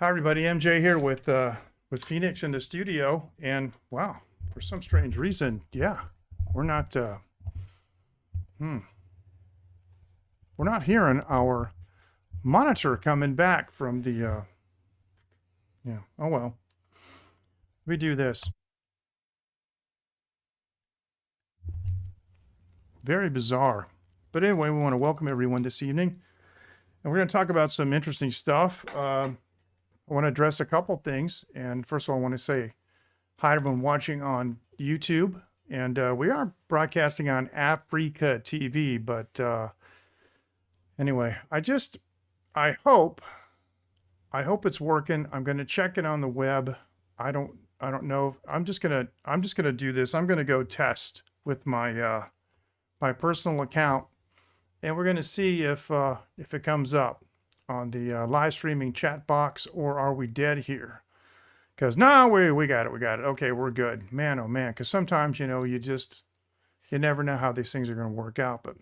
Hi everybody, MJ here with Phoenix in the studio, and wow, for some strange reason, yeah, we're not hmm, we're not hearing our monitor coming back from the yeah. Oh well, we do this. Very bizarre, but anyway, we want to welcome everyone this evening, and we're going to talk about some interesting stuff. I want to address a couple things, and first of all, I want to say hi to everyone watching on YouTube. And we are broadcasting on Africa TV, but anyway, I hope, I hope it's working. I'm going to check it on the web. I don't know. I'm just gonna do this. I'm gonna go test with my my personal account, and we're gonna see if it comes up on the live streaming chat box, or are we dead here? Because no, we got it, we got it. Okay, we're good. Man, oh man, because sometimes you never know how these things are going to work out. But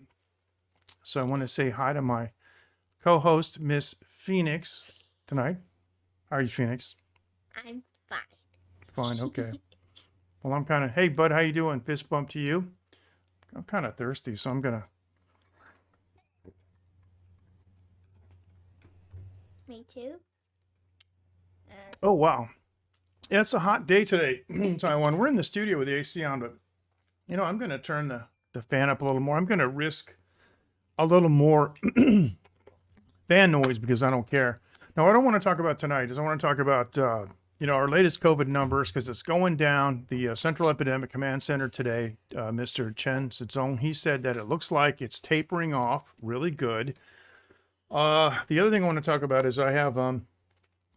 so I want to say hi to my co-host, Miss Phoenix, tonight. How are you, Phoenix? I'm fine. Fine, okay. Well, I'm kind of, hey bud, how you doing? Fist bump to you. I'm kind of thirsty, so I'm gonna. Me too. Oh wow, yeah, it's a hot day today in Taiwan. We're in the studio with the AC on, but I'm gonna turn the fan up a little more. I'm gonna risk a little more fan noise because I don't care. Now, what I don't want to talk about tonight is I want to talk about our latest COVID numbers because it's going down. The Central Epidemic Command Center today, Mr. Chen Zizong, he said that it looks like it's tapering off really good. The other thing I want to talk about is I want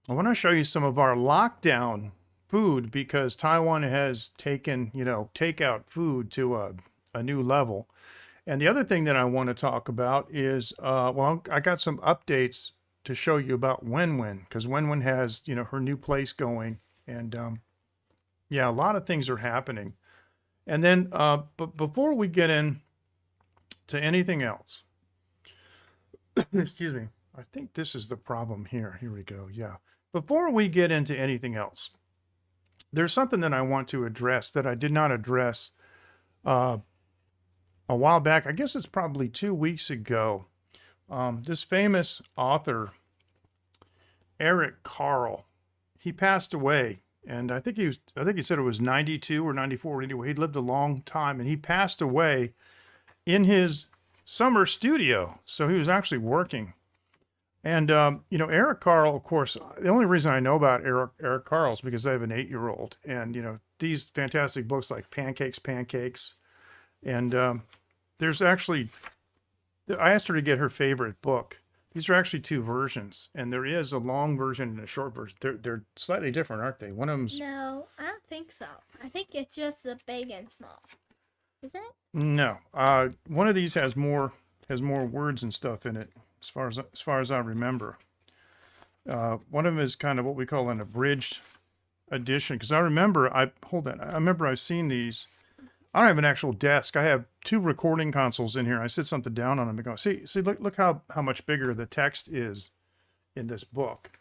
to show you some of our lockdown food because Taiwan has taken takeout food to a new level. And the other thing that I want to talk about is, I got some updates to show you about Wenwen because Wenwen has, her new place going, and yeah, a lot of things are happening. And then, but before we get in to anything else, excuse me, I think this is the problem here. Here we go. Yeah. Before we get into anything else, there's something that I want to address that I did not address uh, a while back. I guess it's probably 2 weeks ago. This famous author, Eric Carle, he passed away, and I think he said it was 92 or 94. Anyway, he lived a long time, and he passed away in his summer studio. So he was actually working. And Eric Carle, of course, the only reason I know about Eric Carle is because I have an 8-year-old, and these fantastic books like Pancakes, and there's actually, I asked her to get her favorite book. These are actually two versions, and there is a long version and a short version. They're slightly different, aren't they? One of them's No, I don't think so. I think it's just the big and small. Is it? no. One of these has more words and stuff in it, as far as I remember. One of them is kind of what we call an abridged edition, because I remember I remember I've seen these. I don't have an actual desk. I have two recording consoles in here. I sit something down on them and go, see, look how much bigger the text is in this book.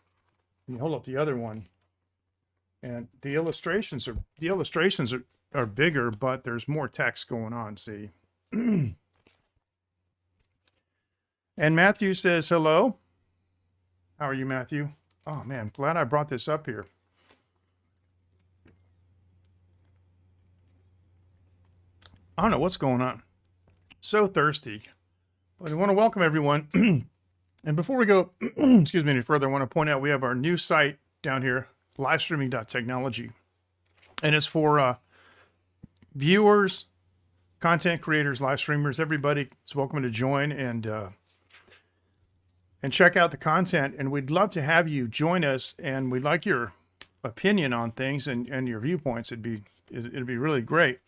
And you hold up the other one, and the illustrations are bigger, but there's more text going on. See. And Matthew says hello. How are you, Matthew? Oh man, glad I brought this up here. I don't know what's going on. So thirsty. But I want to welcome everyone. And before we go, excuse me, any further, I want to point out we have our new site down here, livestreaming.technology. And it's for viewers, content creators, live streamers, everybody is welcome to join and check out the content. And we'd love to have you join us, and we'd like your opinion on things and your viewpoints. It'd be really great.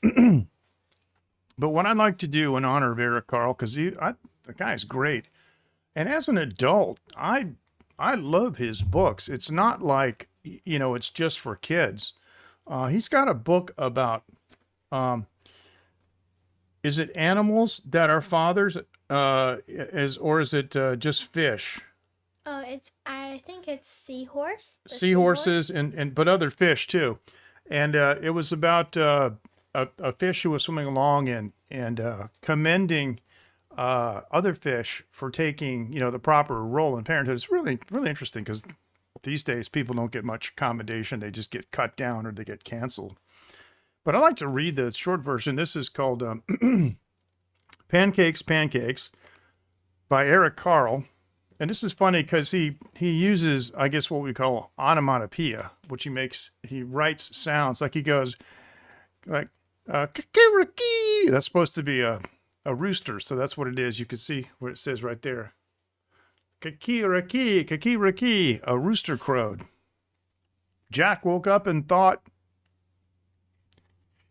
But what I'd like to do in honor of Eric Carle, because the guy's great, and as an adult, I love his books. It's not like it's just for kids. He's got a book about is it animals that are fathers, or is it just fish? Oh, I think it's seahorse. The Seahorses but other fish too. And it was about a fish who was swimming along and commending other fish for taking, the proper role in parenthood. It's really, really interesting because these days people don't get much commendation. They just get cut down or they get canceled. But I like to read the short version. This is called Pancakes by Eric Carle. And this is funny because he uses, I guess, what we call onomatopoeia, which he writes sounds like he goes like, kikiriki. That's supposed to be a rooster. So that's what it is. You can see what it says right there. Kikiriki, kikiriki, a rooster crowed. Jack woke up and thought,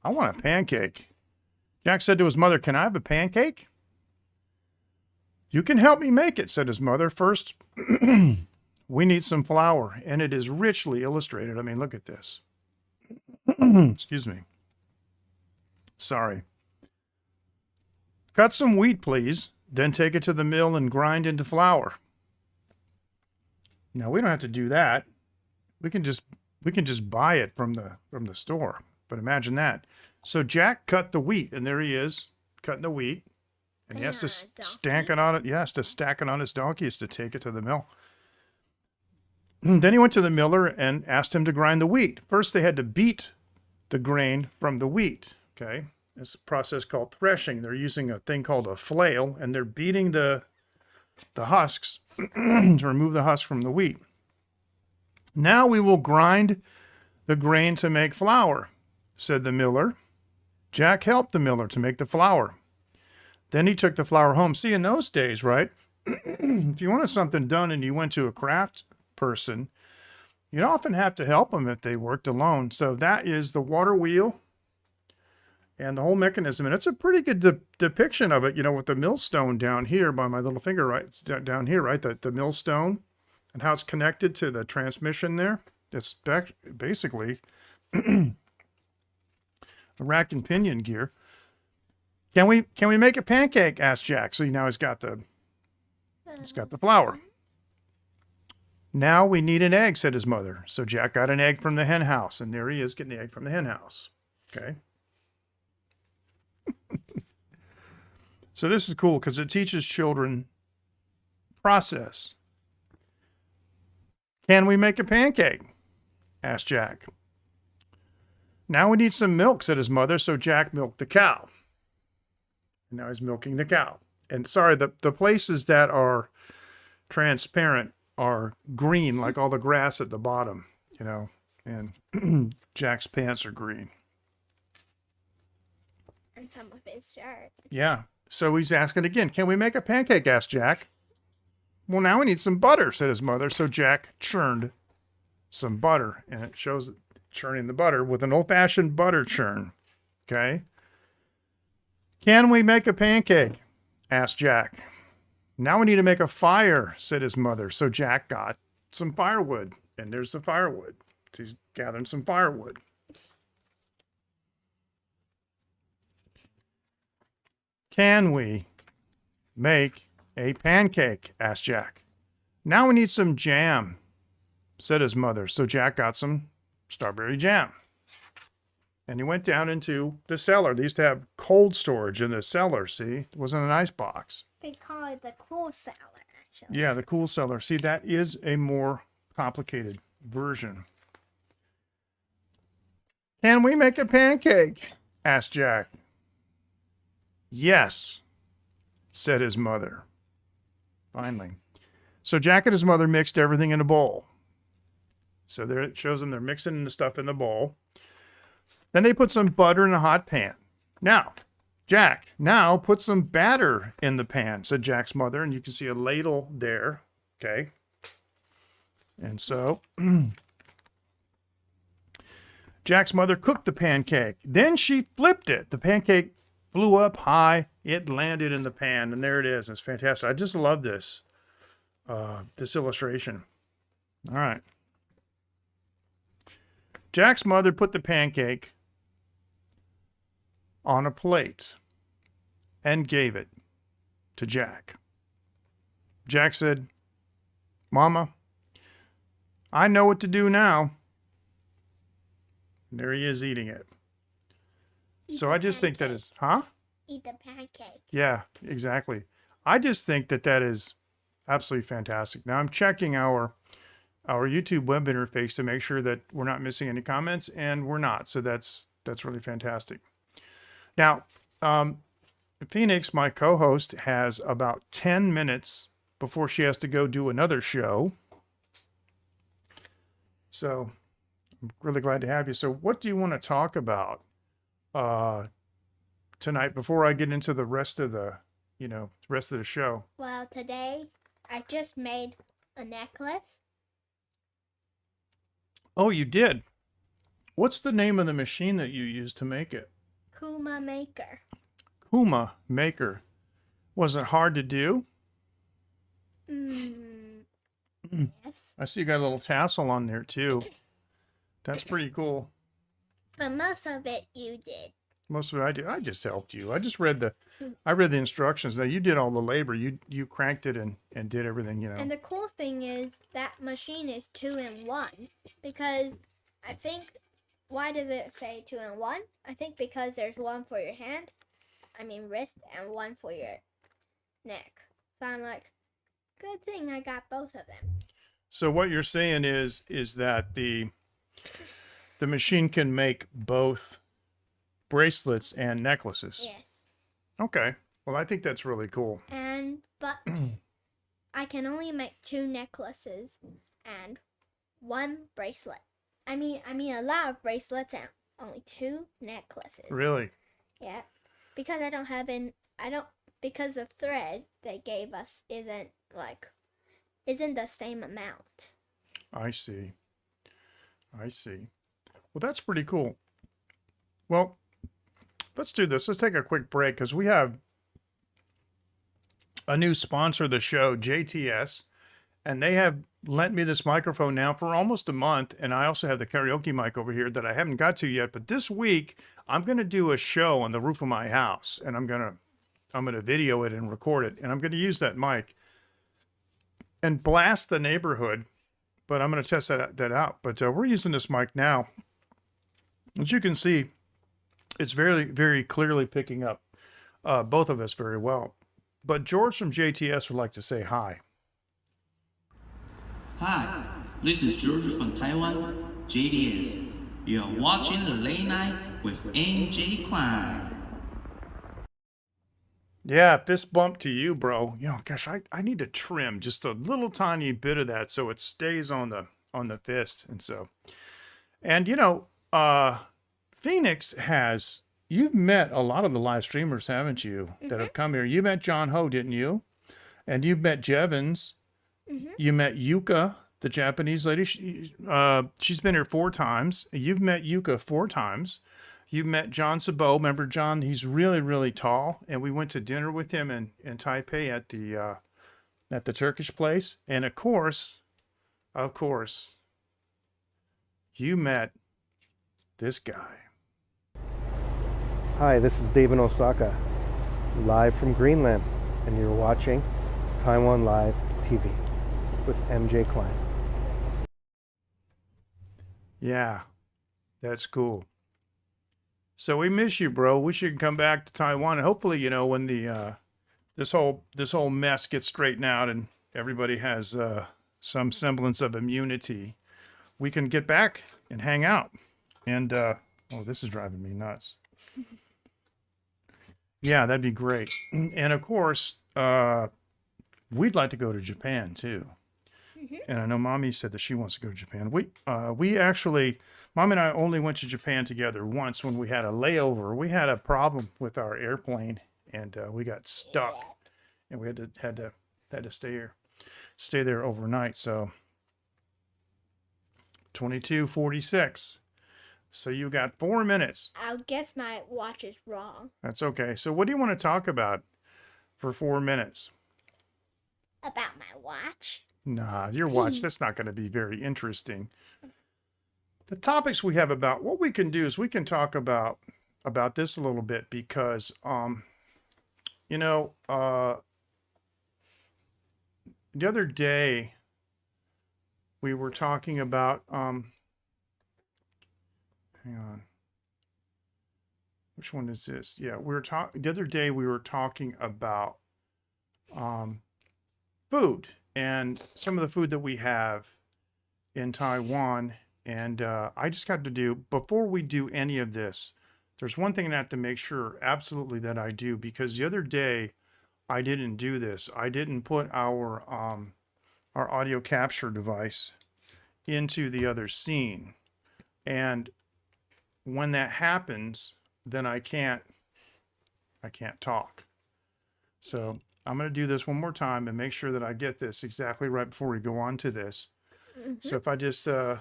I want a pancake. Jack said to his mother, can I have a pancake? You can help me make it, said his mother. First, we need some flour, and it is richly illustrated. I mean, look at this. Excuse me. Sorry. Cut some wheat, please. Then take it to the mill and grind into flour. Now, we don't have to do that. We can just buy it from the store. But imagine that. So Jack cut the wheat, and there he is, cutting the wheat. And he has to stack it on it. He has to stack it on his donkey. He has to take it to the mill. Then he went to the miller and asked him to grind the wheat. First, they had to beat the grain from the wheat. Okay, it's a process called threshing. They're using a thing called a flail, and they're beating the husks to remove the husk from the wheat. Now we will grind the grain to make flour, said the miller. Jack helped the miller to make the flour. Then he took the flour home. See, in those days, right, if you wanted something done and you went to a craft person, you'd often have to help them if they worked alone. So that is the water wheel and the whole mechanism. And it's a pretty good depiction of it, with the millstone down here by my little finger, right? It's down here, right? The millstone and how it's connected to the transmission there. It's basically the rack and pinion gear. Can we make a pancake? Asked Jack. So now he's got the flour. Now we need an egg, said his mother. So Jack got an egg from the hen house, and there he is getting the egg from the hen house. Okay. So this is cool because it teaches children process. Can we make a pancake? Asked Jack. Now we need some milk, said his mother. So Jack milked the cow. And now he's milking the cow. And sorry, the places that are transparent are green, like all the grass at the bottom, and Jack's pants are green. And some of his shirt. Yeah. So he's asking again, can we make a pancake? Asked Jack. Well, now we need some butter, said his mother. So Jack churned some butter, and it shows churning the butter with an old-fashioned butter churn. Okay. Can we make a pancake? Asked Jack. Now we need to make a fire, said his mother. So Jack got some firewood, and there's the firewood. So he's gathering some firewood. Can we make a pancake? Asked Jack. Now we need some jam, said his mother. So Jack got some strawberry jam. And he went down into the cellar. They used to have cold storage in the cellar, see? It wasn't an ice box. They call it the cool cellar, actually. Yeah, the cool cellar. See, that is a more complicated version. Can we make a pancake? Asked Jack. Yes, said his mother. Finally. So Jack and his mother mixed everything in a bowl. So there it shows them they're mixing the stuff in the bowl. Then they put some butter in a hot pan. Now, Jack, now put some batter in the pan, said Jack's mother. And you can see a ladle there. Okay. And so Jack's mother cooked the pancake. Then she flipped it. The pancake flew up high. It landed in the pan. And there it is. It's fantastic. I just love this, this illustration. All right. Jack's mother put the pancake on a plate and gave it to Jack. Jack said, Mama, I know what to do now. And there he is eating it. So I just think that is, huh? Eat the pancake. Yeah, exactly. I just think that that is absolutely fantastic. Now I'm checking our YouTube web interface to make sure that we're not missing any comments, and we're not. So that's really fantastic. Now, Phoenix, my co-host, has about 10 minutes before she has to go do another show. So I'm really glad to have you. So what do you want to talk about tonight before I get into the rest of the, rest of the show? Well, today I just made a necklace. Oh, you did? What's the name of the machine that you used to make it? Kuma Maker. Kuma Maker. Was it hard to do? Yes. I see you got a little tassel on there too. That's pretty cool. But most of it you did. Most of it I did. I just helped you. I just read the instructions. Now you did all the labor. You cranked it and did everything, And the cool thing is that machine is 2-in-1 because I think, why does it say 2-in-1? I think because there's one for your wrist, and one for your neck. So I'm like, good thing I got both of them. So what you're saying is that the machine can make both bracelets and necklaces. Yes. Okay. Well, I think that's really cool. But I can only make 2 necklaces and 1 bracelet. I mean a lot of bracelets and only 2 necklaces. Really? Yeah. Because because the thread they gave us isn't the same amount. I see. Well, that's pretty cool. Well, let's do this. Let's take a quick break because we have a new sponsor of the show, JTS, and they have lent me this microphone now for almost a month, and I also have the karaoke mic over here that I haven't got to yet. But this week, I'm going to do a show on the roof of my house, and I'm going to video it and record it, and I'm going to use that mic and blast the neighborhood. But I'm going to test that out. But we're using this mic now. As you can see, it's very, very clearly picking up both of us very well. But George from JTS would like to say hi. Hi, this is George from Taiwan, JDS. You are watching the Late Night with MJ Klein. Yeah, fist bump to you, bro. Gosh, I need to trim just a little tiny bit of that so it stays on the fist. And Phoenix you've met a lot of the live streamers, haven't you, that have come here? You met John Ho, didn't you? And you've met Jevons. You met Yuka, the Japanese lady. She's been here 4 times. You've met Yuka 4 times. You've met John Sabot. Remember John? He's really, really tall. And we went to dinner with him in Taipei at the Turkish place. And of course, you met this guy. Hi, this is David Osaka, live from Greenland, and you're watching Taiwan Live TV with MJ Klein. Yeah, that's cool. So we miss you, bro. We should come back to Taiwan, and hopefully, when the this whole mess gets straightened out and everybody has some semblance of immunity, we can get back and hang out. And this is driving me nuts. Yeah, that'd be great. And of course, we'd like to go to Japan too. And I know Mommy said that she wants to go to Japan. We actually, Mom and I only went to Japan together once when we had a layover. We had a problem with our airplane, and we got stuck, and we had to stay there overnight. So 22:46. So you got 4 minutes. I guess my watch is wrong. That's okay. So what do you want to talk about for 4 minutes? About my watch? Nah, your watch, that's not going to be very interesting. The topics we have about, what we can do is we can talk about this a little bit because, the other day we were talking about, hang on. Which one is this? Yeah, we were talking the other day. We were talking about food and some of the food that we have in Taiwan. And I just got to do, before we do any of this, there's one thing I have to make sure absolutely that I do, because the other day I didn't do this. I didn't put our audio capture device into the other scene. And when that happens, then I can't talk. So I'm going to do this one more time and make sure that I get this exactly right before we go on to this. So if I just, okay,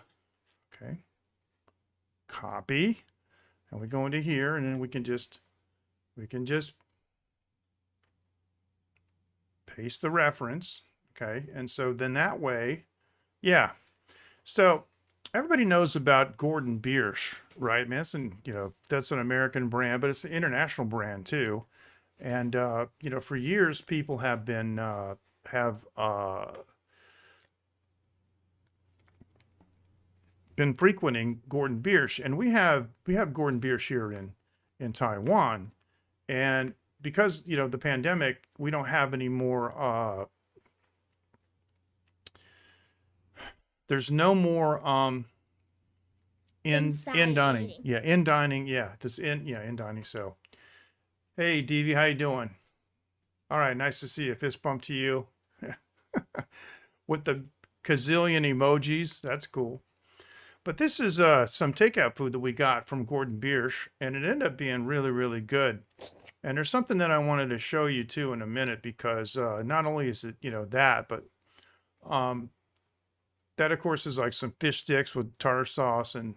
copy, and we go into here, and then we can just paste the reference. Okay. And so then that way, yeah. So everybody knows about Gordon Biersch, right? Man, that's an American brand, but it's an international brand too. And, for years, people have been, been frequenting Gordon Biersch, and we have Gordon Biersch here in Taiwan. And because, the pandemic, we don't have any more, there's no more, in dining. Eating. Yeah, in dining. Yeah, in dining. So, hey, Devi, how you doing? All right, nice to see you. Fist bump to you. With the gazillion emojis. That's cool. But this is some takeout food that we got from Gordon Biersch, and it ended up being really, really good. And there's something that I wanted to show you too in a minute, because not only is it, that, but that of course is like some fish sticks with tartar sauce and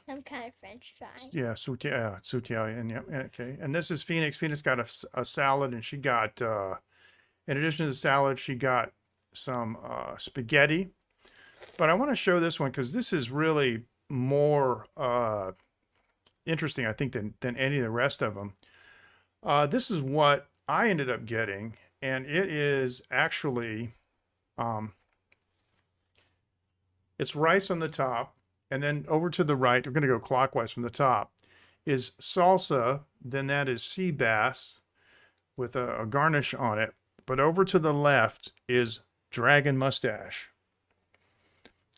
some kind of French fry. Yeah, sauté, and yeah, okay. And this is Phoenix. Phoenix got a salad, and she got, in addition to the salad, she got some spaghetti. But I want to show this one because this is really more interesting, I think, than any of the rest of them. This is what I ended up getting, and it is actually, it's rice on the top. And then over to the right, we're going to go clockwise from the top, is salsa. Then that is sea bass with a garnish on it. But over to the left is dragon mustache.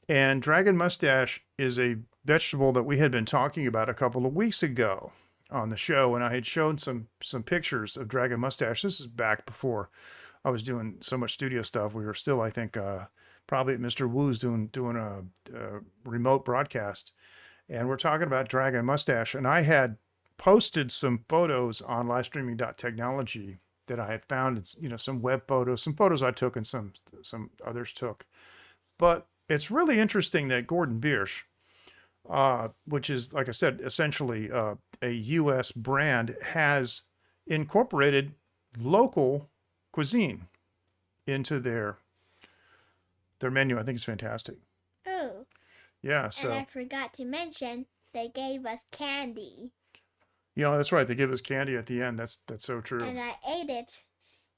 And dragon mustache is a vegetable that we had been talking about a couple of weeks ago on the show. And I had shown some pictures of dragon mustache. This is back before I was doing so much studio stuff. We were still, I think, probably at Mr. Wu's doing a remote broadcast, and we're talking about dragon mustache. And I had posted some photos on livestreaming.technology that I had found. It's, some web photos, some photos I took, and some others took. But it's really interesting that Gordon Biersch, which is, like I said, essentially a U.S. brand, has incorporated local cuisine into their menu. I think it's fantastic. Oh. Yeah, so. And I forgot to mention, they gave us candy. That's right. They give us candy at the end. That's so true. And I ate it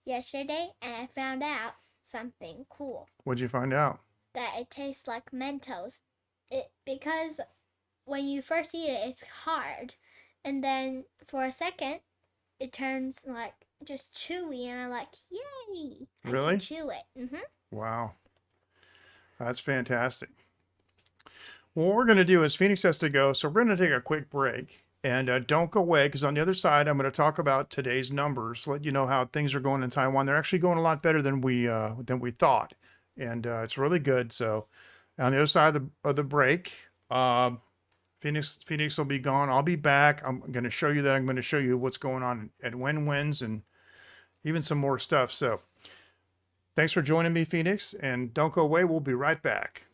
yesterday, and I found out something cool. What'd you find out? That it tastes like Mentos. Because when you first eat it, it's hard. And then for a second, it turns like just chewy, and I'm like, yay! Really? I can chew it. Wow. That's fantastic. Well, what we're going to do is Phoenix has to go, so we're going to take a quick break. And don't go away, because on the other side, I'm going to talk about today's numbers, let you know how things are going in Taiwan. They're actually going a lot better than we thought, and it's really good. So on the other side of the break, Phoenix will be gone. I'll be back. I'm going to show you that. I'm going to show you what's going on at Wenwen's and even some more stuff. So thanks for joining me, Phoenix, and don't go away. We'll be right back.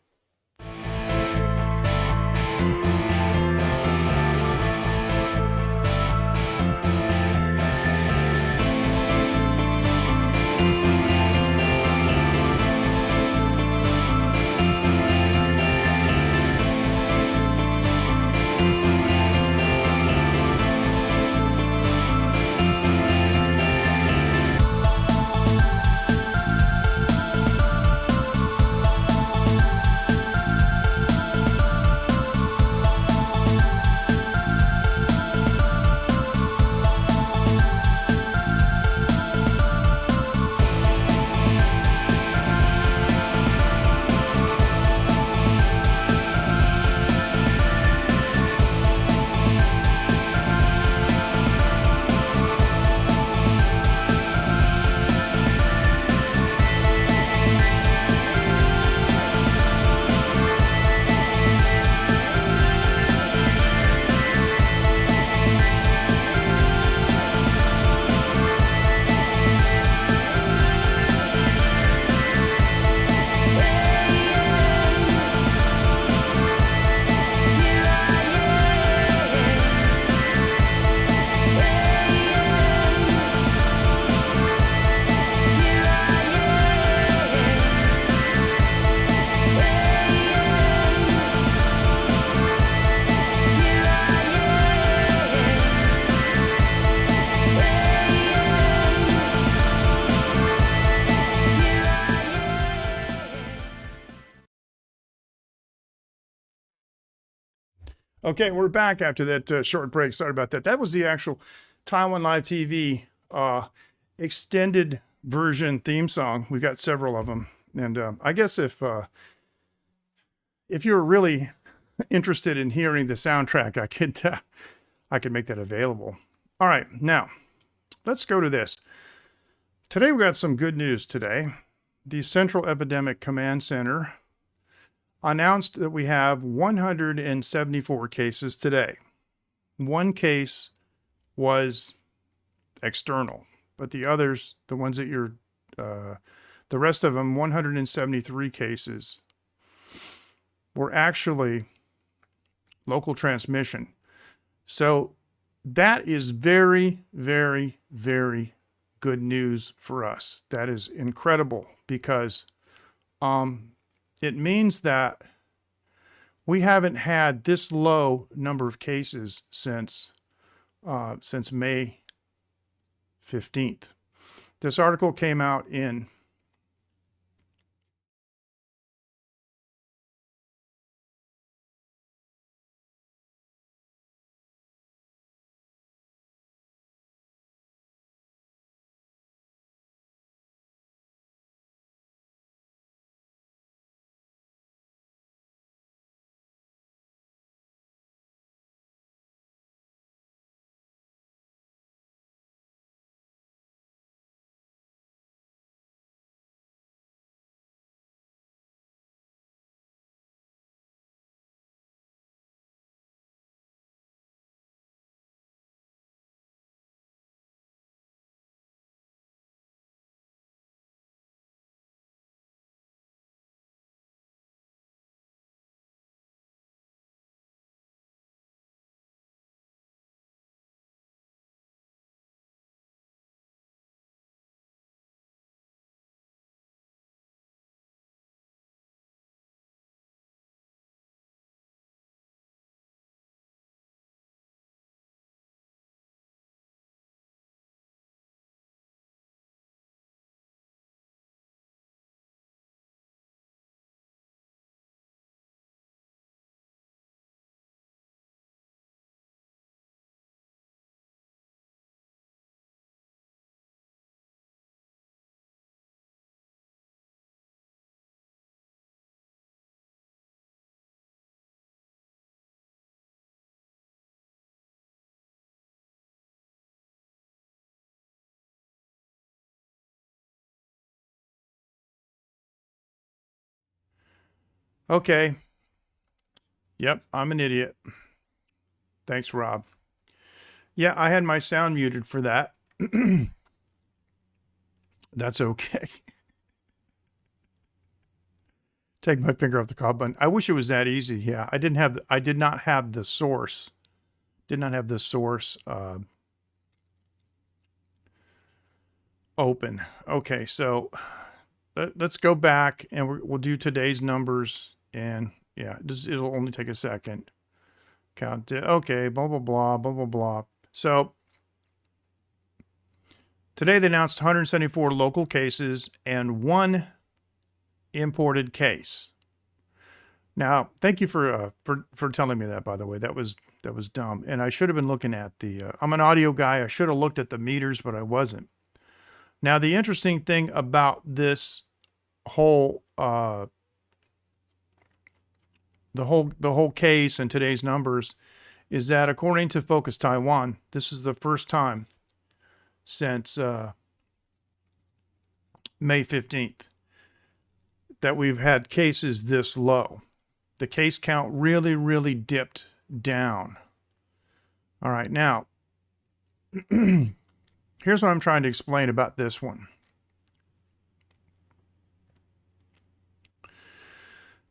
Okay, we're back after that short break. Sorry about that. That was the actual Taiwan Live TV extended version theme song. We've got several of them, and I guess if you're really interested in hearing the soundtrack, I could make that available. All right, now let's go to this. Today we got some good news. Today, the Central Epidemic Command Center announced that we have 174 cases today. One case was external, but the others, the ones that the rest of them, 173 cases, were actually local transmission. So that is very, very, very good news for us. That is incredible because it means that we haven't had this low number of cases since May 15th. This article came out in okay. Yep, I'm an idiot. Thanks, Rob. Yeah, I had my sound muted for that. That's okay. Take my finger off the call button. I wish it was that easy. Yeah, I did not have the source. Did not have the source open. Okay, so let's go back and we'll do today's numbers. And yeah, it'll only take a second. Count it. Okay, blah, blah, blah, blah, blah, blah. So today they announced 174 local cases and 1 imported case. Now, thank you for telling me that, by the way. That was dumb. And I should have been looking at I'm an audio guy. I should have looked at the meters, but I wasn't. Now, the interesting thing about this whole the whole case and today's numbers is that according to Focus Taiwan, this is the first time since May 15th that we've had cases this low. The case count really, really dipped down. All right, now, here's what I'm trying to explain about this one.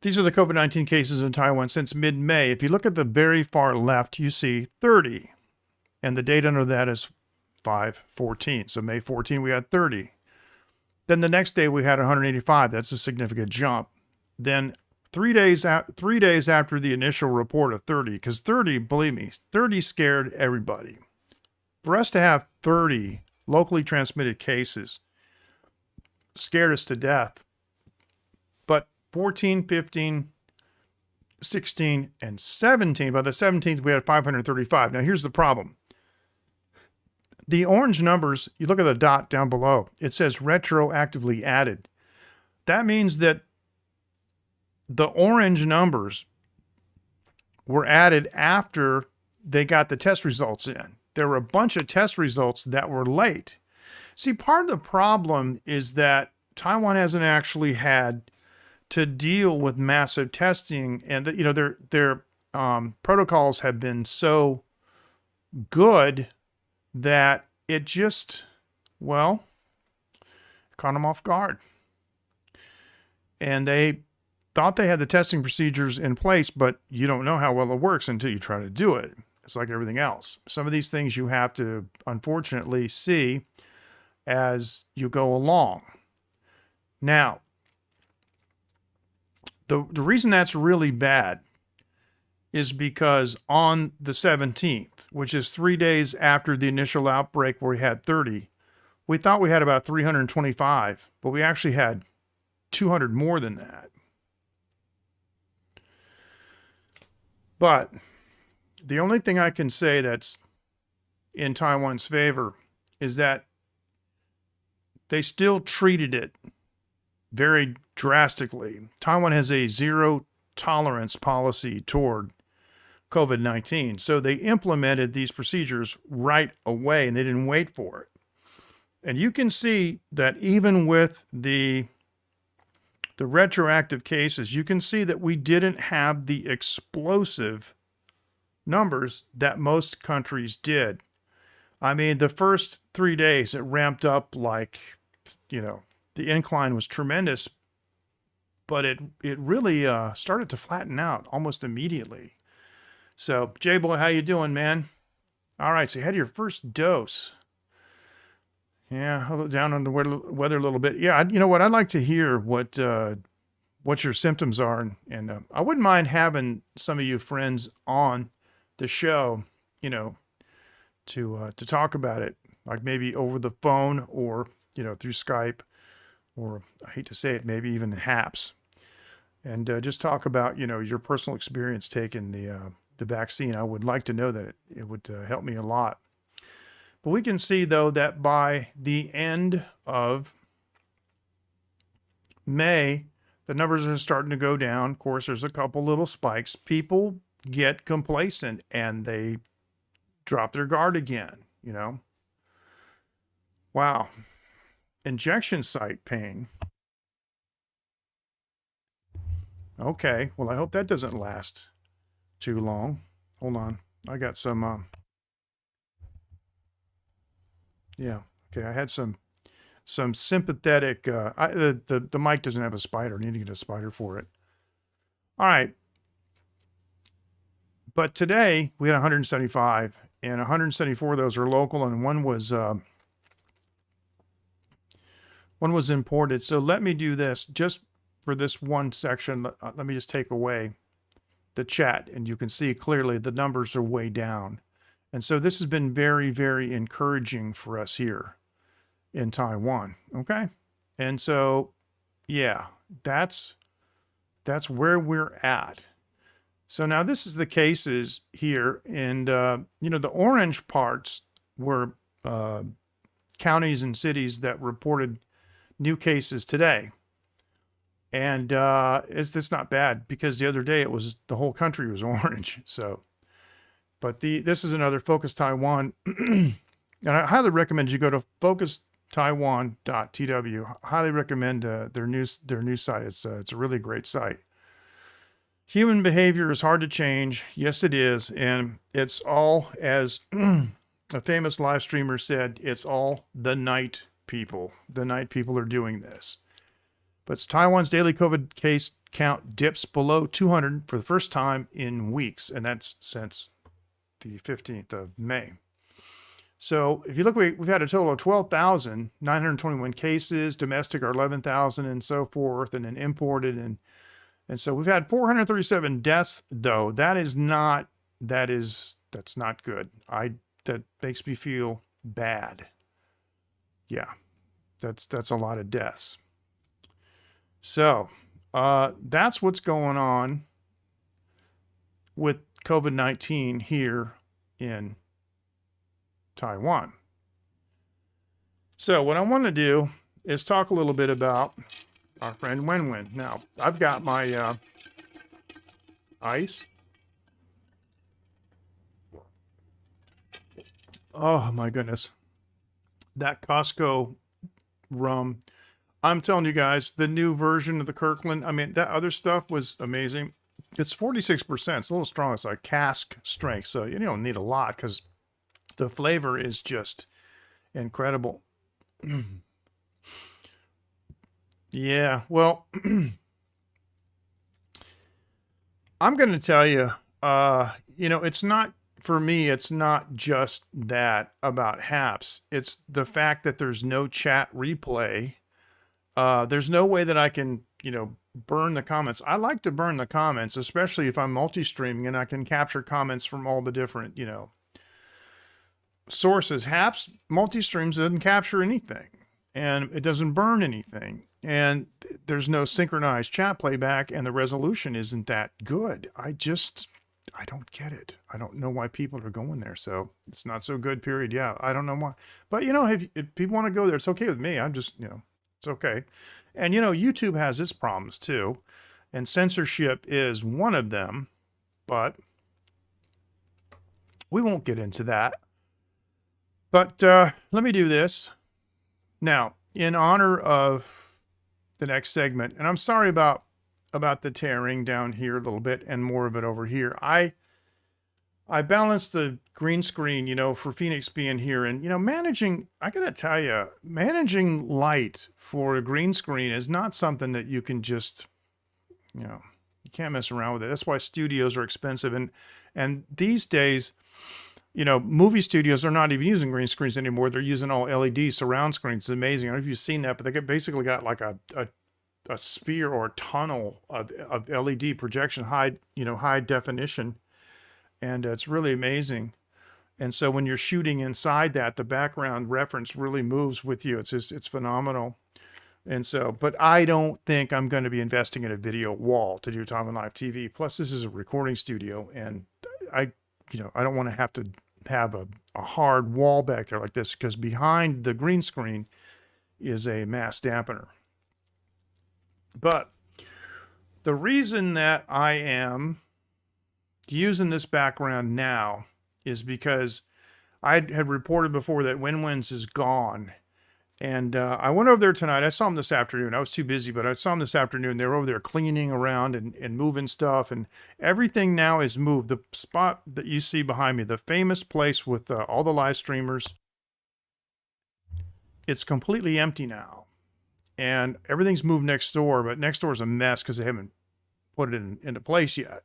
These are the COVID-19 cases in Taiwan since mid-May. If you look at the very far left, you see 30. And the date under that is 5/14. So May 14, we had 30. Then the next day we had 185. That's a significant jump. Then 3 days after the initial report of 30, because 30, believe me, 30 scared everybody. For us to have 30 locally transmitted cases scared us to death. But 14, 15, 16, and 17. By the 17th, we had 535. Now, here's the problem. The orange numbers, you look at the dot down below, it says retroactively added. That means that the orange numbers were added after they got the test results in. There were a bunch of test results that were late. See, part of the problem is that Taiwan hasn't actually had to deal with massive testing, and their protocols have been so good that it just, well, caught them off guard. And they thought they had the testing procedures in place, but you don't know how well it works until you try to do it. It's like everything else. Some of these things you have to, unfortunately, see as you go along. Now, the reason that's really bad is because on the 17th, which is 3 days after the initial outbreak where we had 30, we thought we had about 325, but we actually had 200 more than that. But the only thing I can say that's in Taiwan's favor is that they still treated it very drastically. Taiwan has a zero tolerance policy toward COVID-19. So they implemented these procedures right away and they didn't wait for it. And you can see that even with the retroactive cases, you can see that we didn't have the explosive numbers that most countries did. I mean, the first 3 days it ramped up like, the incline was tremendous, but it really started to flatten out almost immediately. So, J-Boy, how you doing, man? All right, so you had your first dose. Yeah, down on the weather a little bit. Yeah, you know what? I'd like to hear what your symptoms are, and I wouldn't mind having some of you friends on the show, to talk about it, like maybe over the phone or through Skype, or I hate to say it, maybe even HAPS, and just talk about your personal experience taking the vaccine. I would like to know that it would help me a lot. But we can see, though, that by the end of May, the numbers are starting to go down. Of course, there's a couple little spikes. People get complacent and they drop their guard again, Wow. Injection site pain. Okay, well, I hope that doesn't last too long. Hold on. I got some, yeah, okay, I had some sympathetic, the mic doesn't have a spider. I need to get a spider for it. All right. But today we had 175, and 174 of those are local, and one was imported. So let me do this just for this one section. Let me just take away the chat, and you can see clearly the numbers are way down. And so this has been very, very encouraging for us here in Taiwan. Okay. And so, yeah, that's where we're at. So now this is the cases here. And, the orange parts were counties and cities that reported new cases today. And it's not bad, because the other day the whole country was orange. So, but this is another Focus Taiwan. And I highly recommend you go to focustaiwan.tw. Highly recommend their new site. It's a really great site. Human behavior is hard to change. Yes, it is. And it's all, as a famous live streamer said, it's all the night people. The night people are doing this. But Taiwan's daily COVID case count dips below 200 for the first time in weeks, and that's since the 15th of May. So if you look, we've had a total of 12,921 cases, domestic are 11,000 and so forth, and then imported. And so we've had 437 deaths, though. That's not good. That makes me feel bad. Yeah, that's a lot of deaths. So that's what's going on with COVID-19 here in Taiwan. So what I want to do is talk a little bit about our friend Wenwen. Now, I've got my ice. Oh my goodness. That Costco rum. I'm telling you guys, the new version of the Kirkland, I mean, that other stuff was amazing. It's 46%. It's a little strong. It's like cask strength. So you don't need a lot because the flavor is just incredible. Yeah, well, I'm going to tell you, it's not, for me, it's not just that about Haps. It's the fact that there's no chat replay. There's no way that I can, burn the comments. I like to burn the comments, especially if I'm multi-streaming and I can capture comments from all the different, sources. Haps multi-streams doesn't capture anything and it doesn't burn anything. And there's no synchronized chat playback and the resolution isn't that good. I don't get it. I don't know why people are going there. So it's not so good, period. Yeah, I don't know why. But, if people want to go there, it's okay with me. I'm just, it's okay. And, YouTube has its problems too. And censorship is one of them. But we won't get into that. But let me do this. Now, in honor of the next segment, and I'm sorry about the tearing down here a little bit and more of it over here. I balanced the green screen, for Phoenix being here and, managing, I gotta tell you, managing light for a green screen is not something that you can just, you can't mess around with it. That's why studios are expensive. And these days, movie studios are not even using green screens anymore. They're using all LED surround screens. It's amazing. I don't know if you've seen that, but they basically got like a sphere or a tunnel of LED projection, high definition. And it's really amazing. And so when you're shooting inside that, the background reference really moves with you. It's phenomenal. And so, but I don't think I'm going to be investing in a video wall to do Taiwan Live TV. Plus this is a recording studio and I don't want to have a hard wall back there like this because behind the green screen is a mass dampener. But the reason that I am using this background now is because I had reported before that Wenwen's is gone. And I went over there tonight. I saw them this afternoon. I was too busy, but I saw them this afternoon. They were over there cleaning around and moving stuff. And everything now is moved. The spot that you see behind me, the famous place with all the live streamers, it's completely empty now. And everything's moved next door, but next door is a mess because they haven't put it into place yet.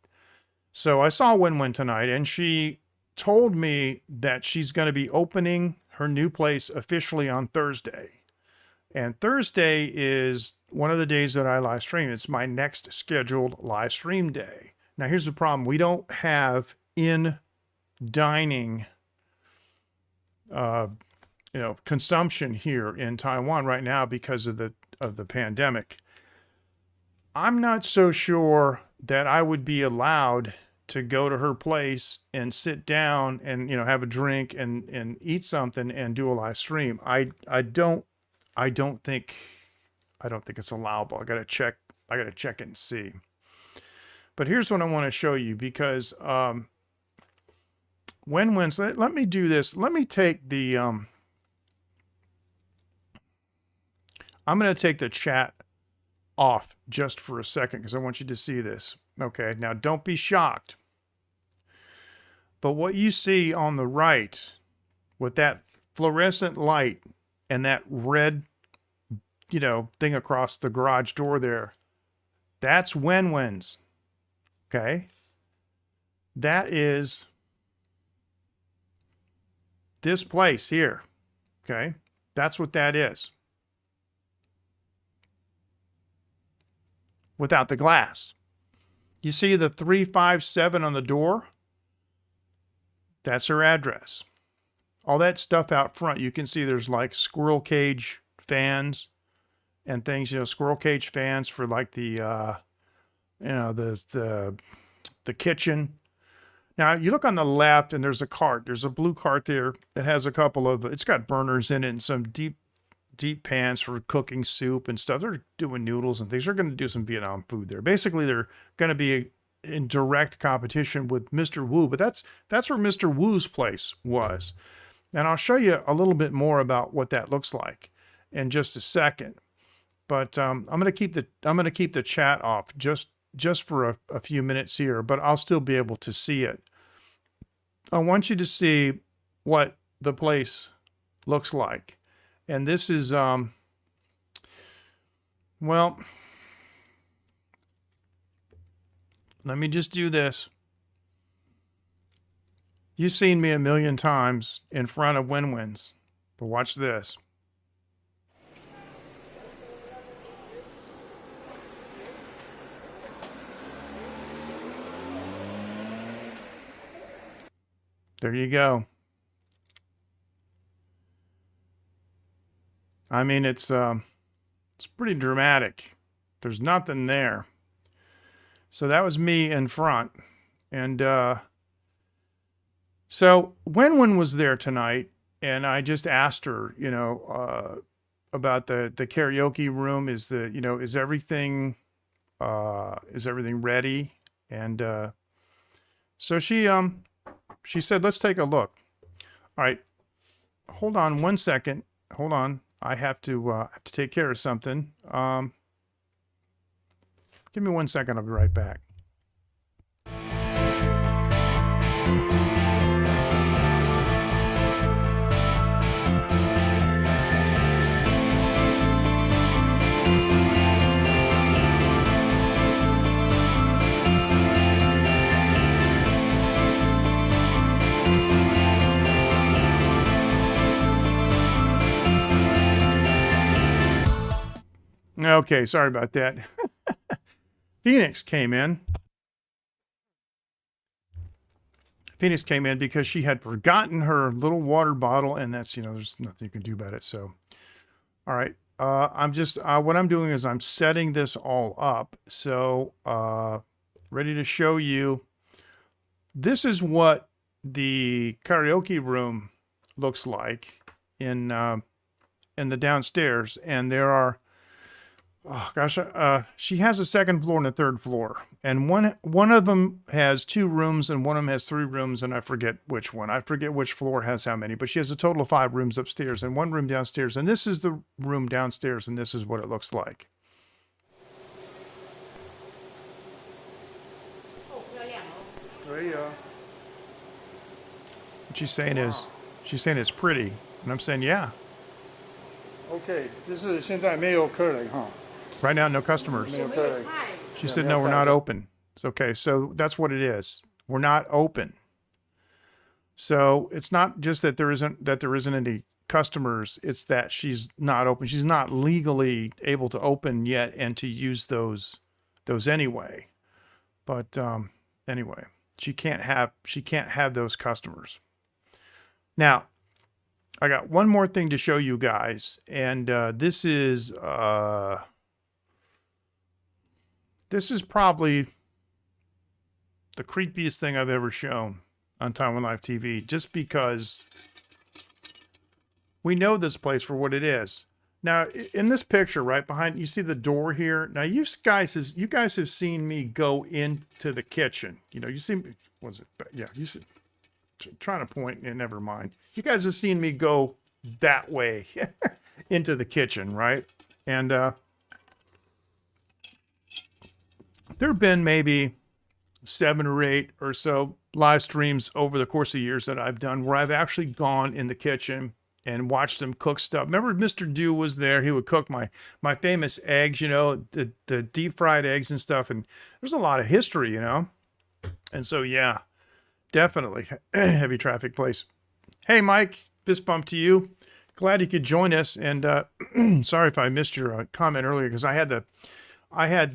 So I saw Wenwen tonight, and she told me that she's going to be opening her new place officially on Thursday. And Thursday is one of the days that I live stream. It's my next scheduled live stream day. Now here's the problem. We don't have in dining consumption here in Taiwan right now because of the pandemic. I'm not so sure that I would be allowed to go to her place and sit down and have a drink and eat something and do a live stream. I don't think it's allowable. I gotta check it and see. But here's what I want to show you because Wenwen's, let me do this. Let me take the I'm gonna take the chat off just for a second because I want you to see this. Okay, now don't be shocked. But what you see on the right with that fluorescent light and that red, thing across the garage door there, that's Wenwen's. Okay? That is this place here. Okay? That's what that is. Without the glass. You see the 357 on the door? That's her address. All that stuff out front, you can see there's like squirrel cage fans and things, squirrel cage fans for like the, the kitchen. Now you look on the left and there's a cart. There's a blue cart there that has a couple of, it's got burners in it and some deep pans for cooking soup and stuff. They're doing noodles and things. They're going to do some Vietnam food there. Basically, they're going to be in direct competition with Mr. Wu, but that's where Mr. Wu's place was. And I'll show you a little bit more about what that looks like in just a second. But I'm going to keep the chat off just for a few minutes here, but I'll still be able to see it. I want you to see what the place looks like. And this is, well, let me just do this. You've seen me a million times in front of Wenwen's, but watch this. There you go. I mean, it's pretty dramatic. There's nothing there. So that was me in front. And so Wenwen was there tonight, and I just asked her, you know, about the karaoke room. Is everything ready? And so she said, let's take a look. All right. Hold on one second. Hold on. I have to take care of something. Give me 1 second. I'll be right back. Okay, sorry about that. Phoenix came in. Phoenix came in because she had forgotten her little water bottle, and that's, you know, there's nothing you can do about it. So, all right. I'm just, what I'm doing is I'm setting this all up. So, ready to show you. This is what the karaoke room looks like in the downstairs. And there are, oh gosh, she has a second floor and a third floor, and one of them has 2 rooms and one of them has 3 rooms, and I forget which one. I forget which floor has how many, but she has a total of 5 rooms upstairs and 1 room downstairs. And this is the room downstairs, and this is what it looks like. What she's saying is, she's saying it's pretty, and I'm saying yeah. Okay, 这是现在没有客人哈。 Right now, no customers. She said, no, we're not open. It's okay. So that's what it is. We're not open. So it's not just that there isn't any customers. It's that she's not open. She's not legally able to open yet and to use those anyway. But anyway, she can't have those customers. Now, I got one more thing to show you guys, and this is probably the creepiest thing I've ever shown on Taiwan Live TV, just because we know this place for what it is. Now, in this picture right behind, you see the door here. Now, you guys have seen me go into the kitchen. You know, you see, was it? Yeah, you see. Trying to point, and never mind. You guys have seen me go that way into the kitchen, right? And there have been maybe 7 or 8 or so live streams over the course of years that I've done where I've actually gone in the kitchen and watched them cook stuff. Remember, Mr. Dew was there. He would cook my famous eggs, you know, the deep fried eggs and stuff. And there's a lot of history, you know. And so, yeah. Definitely heavy traffic place. Hey, Mike, fist bump to you. Glad you could join us. And sorry if I missed your comment earlier, because I had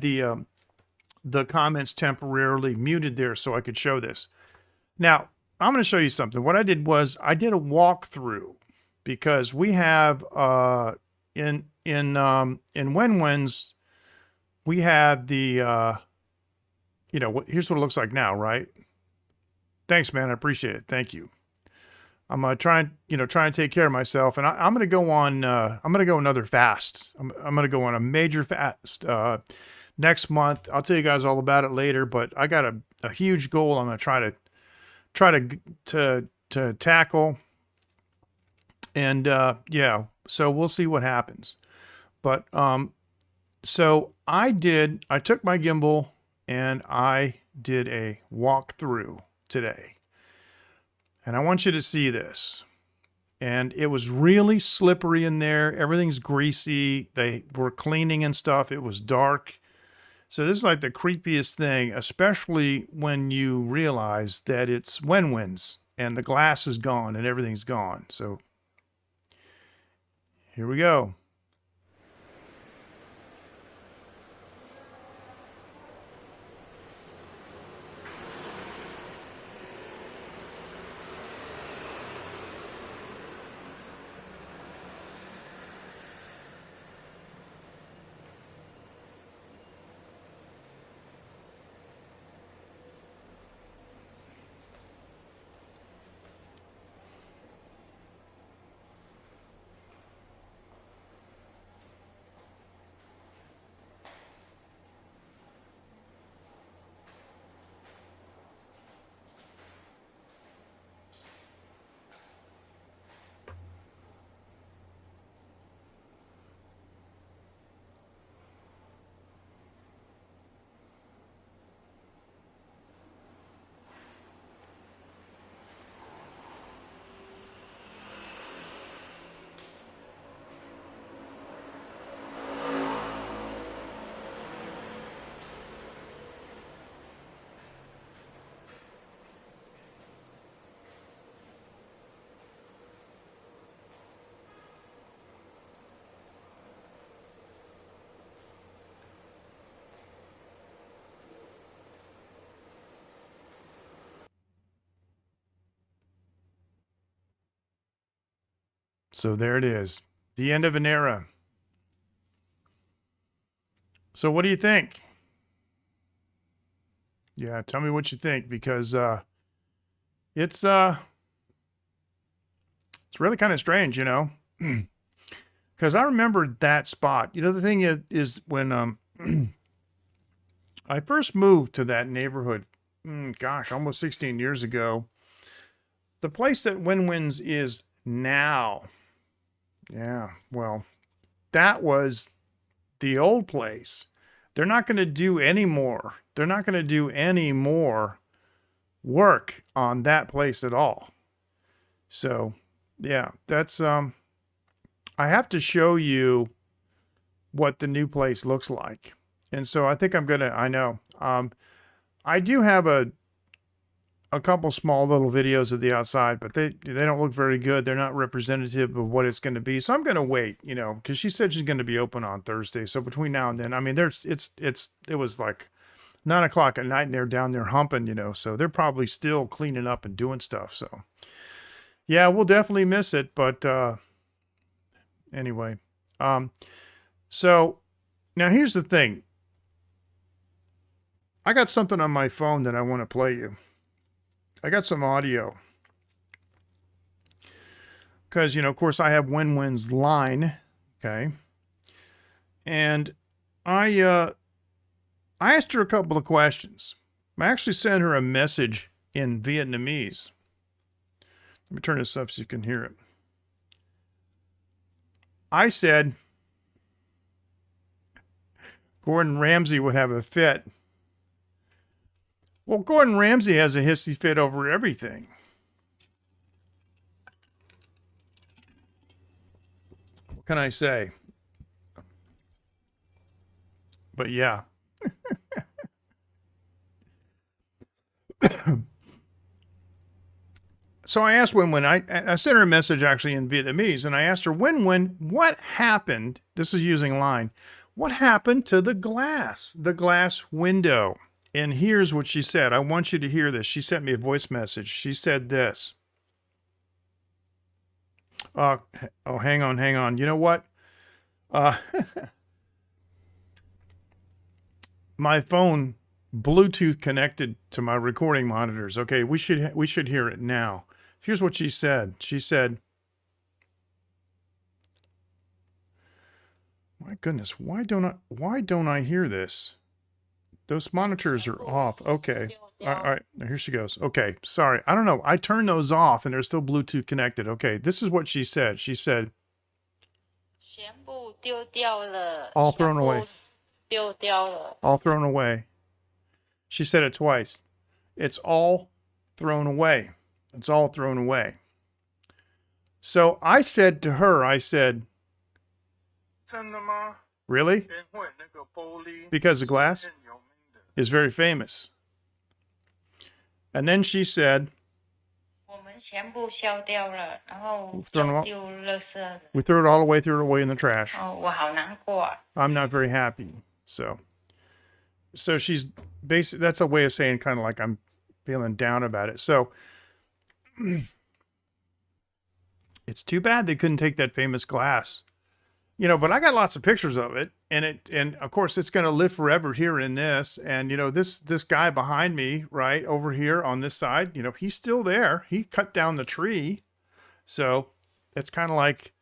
the comments temporarily muted there so I could show this. Now, I'm going to show you something. What I did was I did a walkthrough, because we have in Wenwen's, we have the you know, here's what it looks like now, right? Thanks, man. I appreciate it. Thank you. I'm trying to take care of myself, and I'm going to go on. I'm going to go another fast. I'm going to go on a major fast next month. I'll tell you guys all about it later. But I got a huge goal. I'm going to try to tackle, and yeah. So we'll see what happens. But so I took my gimbal and I did a walkthrough today. And I want you to see this. And it was really slippery in there. Everything's greasy. They were cleaning and stuff. It was dark. So this is like the creepiest thing, especially when you realize that it's Wenwen's and the glass is gone and everything's gone. So here we go. So there it is. The end of an era. So what do you think? Yeah, tell me what you think, because it's really kind of strange, you know. Because I remember that spot. You know, the thing is when I first moved to that neighborhood, gosh, almost 16 years ago, the place that Wenwen's is now. Yeah, well, that was the old place. They're not going to do any more. They're not going to do any more work on that place at all. So, yeah, that's I have to show you what the new place looks like. And so I think I know. I do have a couple small little videos of the outside, but they don't look very good. They're not representative of what it's going to be. So I'm going to wait, you know, because she said she's going to be open on Thursday. So between now and then, I mean, it was like 9 o'clock at night and they're down there humping, you know, so they're probably still cleaning up and doing stuff. So yeah, we'll definitely miss it. But anyway, so now here's the thing. I got something on my phone that I want to play you. I got some audio. Because, you know, of course, I have Wenwen's line. Okay. And I asked her a couple of questions. I actually sent her a message in Vietnamese. Let me turn this up so you can hear it. I said Gordon Ramsay would have a fit. Well, Gordon Ramsay has a hissy fit over everything. What can I say? But yeah. So I asked Wenwen, I sent her a message actually in Vietnamese, and I asked her, Wenwen, what happened? This is using line. What happened to the glass window? And here's what she said. I want you to hear this. She sent me a voice message. She said this. Oh, hang on. You know what? My phone Bluetooth connected to my recording monitors. Okay, we should hear it now. Here's what she said. She said, "My goodness, why don't I hear this? Those monitors are off." Okay. All right. Now here she goes. Okay. Sorry. I don't know. I turned those off and they're still Bluetooth connected. Okay. This is what she said. She said, "All thrown away. All thrown away." She said it twice. It's all thrown away. It's all thrown away. So I said to her, I said, "Really?" Because the glass is very famous. And then she said, "We threw it all away, threw it away in the trash." I'm not very happy. So she's basically, that's a way of saying kind of like I'm feeling down about it. So it's too bad they couldn't take that famous glass, you know, but I got lots of pictures of it, and of course it's going to live forever here in this. And, you know, this guy behind me, right over here on this side, you know, he's still there. He cut down the tree. So it's kind of like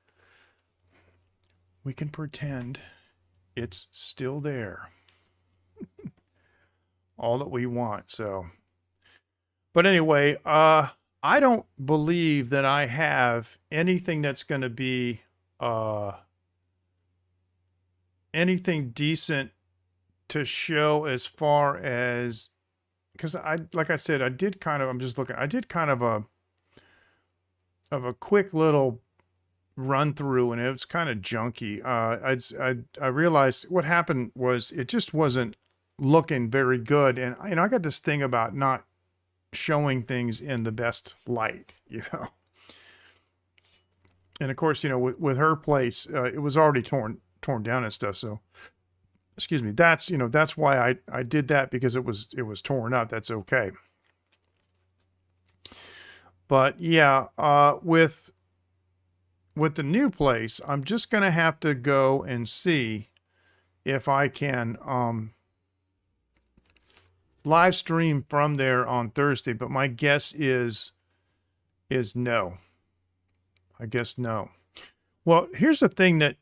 we can pretend it's still there. All that we want. So, but anyway, I don't believe that I have anything that's going to be anything decent to show as far as, because like I said, I did kind of a quick little run through, and it was kind of junky. I realized what happened was it just wasn't looking very good. And, you know, I got this thing about not showing things in the best light, you know. And of course, you know, with her place, it was already torn down and stuff. So, excuse me, that's, you know, that's why I did that, because it was torn up. That's okay. But yeah, with the new place, I'm just going to have to go and see if I can, live stream from there on Thursday, but my guess is no. I guess no. Well, here's the thing that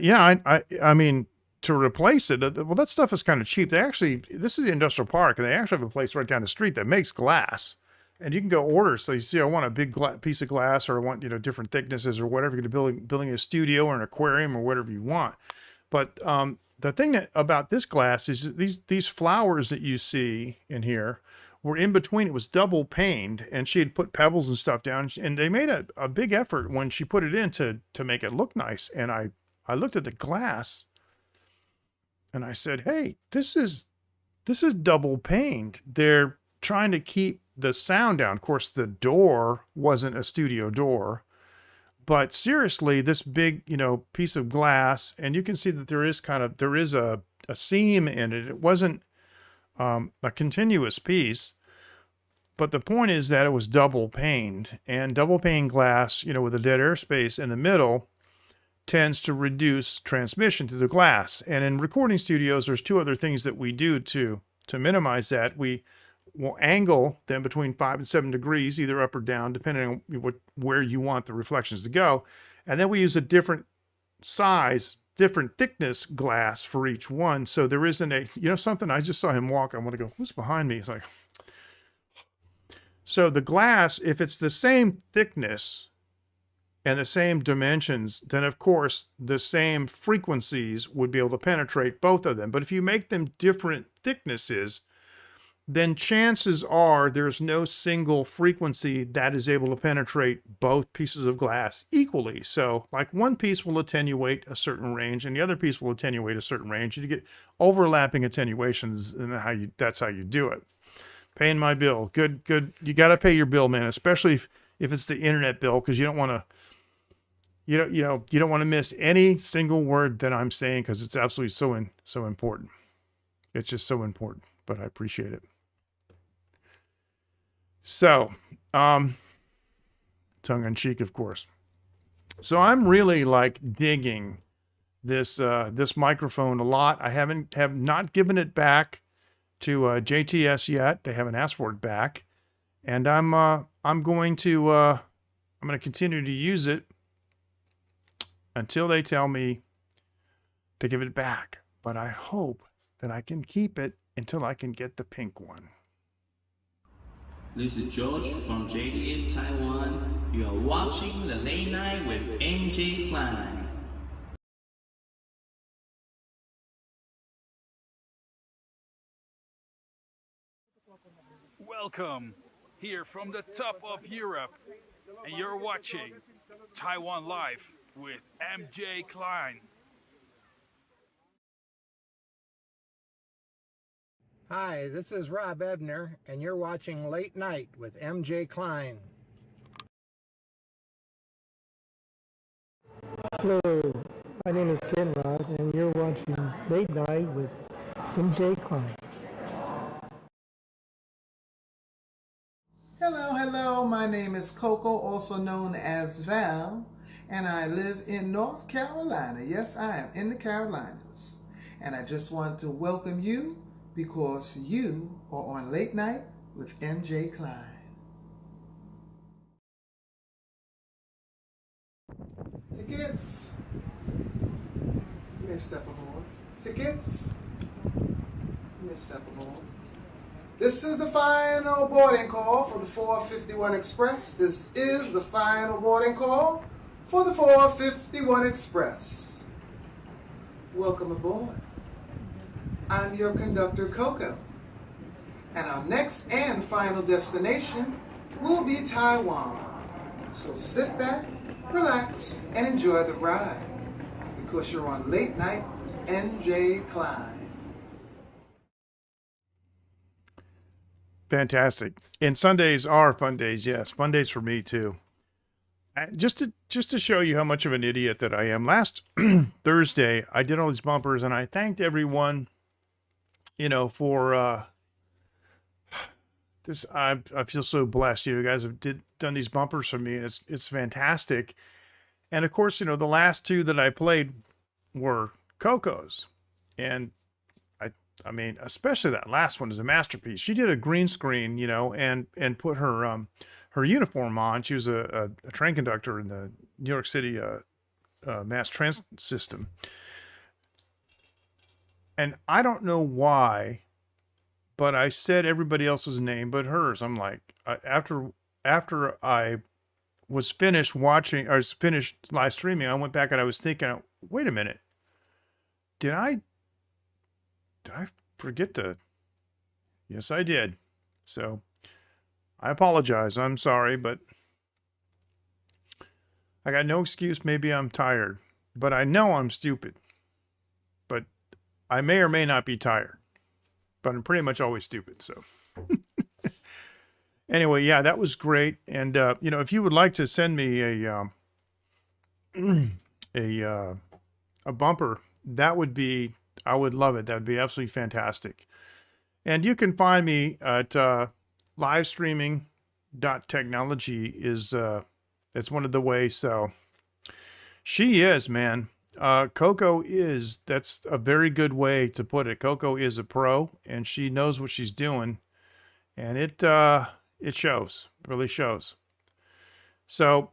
yeah, I mean, to replace it, well, that stuff is kind of cheap. They actually, this is the industrial park, and they actually have a place right down the street that makes glass, and you can go order. So you see, I want a big piece of glass, or I want, you know, different thicknesses or whatever. You're building a studio or an aquarium or whatever you want. But the thing about this glass is these flowers that you see in here were in between. It was double paned, and she had put pebbles and stuff down, and they made a big effort when she put it in to make it look nice. And I looked at the glass and I said, "Hey, this is double paned." They're trying to keep the sound down. Of course, the door wasn't a studio door. But seriously, this big, you know, piece of glass, and you can see that there is a seam in it. It wasn't a continuous piece, but the point is that it was double paned, and double pane glass, you know, with a dead air space in the middle, tends to reduce transmission to the glass. And in recording studios, there's two other things that we do to minimize that. We will angle them between 5 and 7 degrees, either up or down, depending on where you want the reflections to go. And then we use a different size, different thickness glass for each one. So there isn't a, you know, something, I just saw him walk. I want to go, who's behind me? It's like, so the glass, if it's the same thickness and the same dimensions, then of course the same frequencies would be able to penetrate both of them. But if you make them different thicknesses, then chances are there's no single frequency that is able to penetrate both pieces of glass equally. So like one piece will attenuate a certain range and the other piece will attenuate a certain range. You get overlapping attenuations, and that's how you do it. Paying my bill. Good. You got to pay your bill, man, especially if it's the internet bill, because you don't want to, you don't want to miss any single word that I'm saying, because it's absolutely so important. It's just so important, but I appreciate it. So, tongue in cheek, of course. So I'm really like digging this microphone a lot. I have not given it back JTS yet. They haven't asked for it back, and I'm going to continue to use it until they tell me to give it back. But I hope that I can keep it until I can get the pink one. This is George from JDS Taiwan. You are watching the Late Night with MJ Klein. Welcome here from the top of Europe, and you're watching Taiwan Live with MJ Klein. Hi, this is Rob Ebner, and you're watching Late Night with MJ Klein. Hello, my name is Ken Rod, and you're watching Late Night with MJ Klein. Hello, my name is Coco, also known as Val, and I live in North Carolina. Yes, I am in the Carolinas. And I just want to welcome you because you are on Late Night with MJ Klein. Tickets. You may step aboard. Tickets. You may step aboard. This is the final boarding call for the 451 Express. This is the final boarding call for the 451 Express. Welcome aboard. I'm your conductor, Coco. And our next and final destination will be Taiwan. So sit back, relax, and enjoy the ride because you're on Late Night with MJ Klein. Fantastic. And Sundays are fun days. Yes, fun days for me too. Just to show you how much of an idiot that I am. Last Thursday, I did all these bumpers, and I thanked everyone, for this. I feel so blessed. You guys have done these bumpers for me, and it's fantastic. And of course, the last two that I played were Coco's, and I mean, especially that last one is a masterpiece. She did a green screen, and put her uniform on. She was a train conductor in the New York City mass transit system. And I don't know why, but I said everybody else's name but hers. I'm like, after I was finished watching, or was finished live streaming, I went back and I was thinking, wait a minute, did I forget to? Yes, I did. So I apologize. I'm sorry, but I got no excuse. Maybe I'm tired, but I know I'm stupid. But I may or may not be tired, but I'm pretty much always stupid. So anyway, yeah, that was great. And, if you would like to send me a bumper, that would be, I would love it. That would be absolutely fantastic. And you can find me at livestreaming.technology is it's one of the ways. So she is, man. Coco is, that's a very good way to put it. Coco is a pro, and she knows what she's doing, and it shows, really shows. So,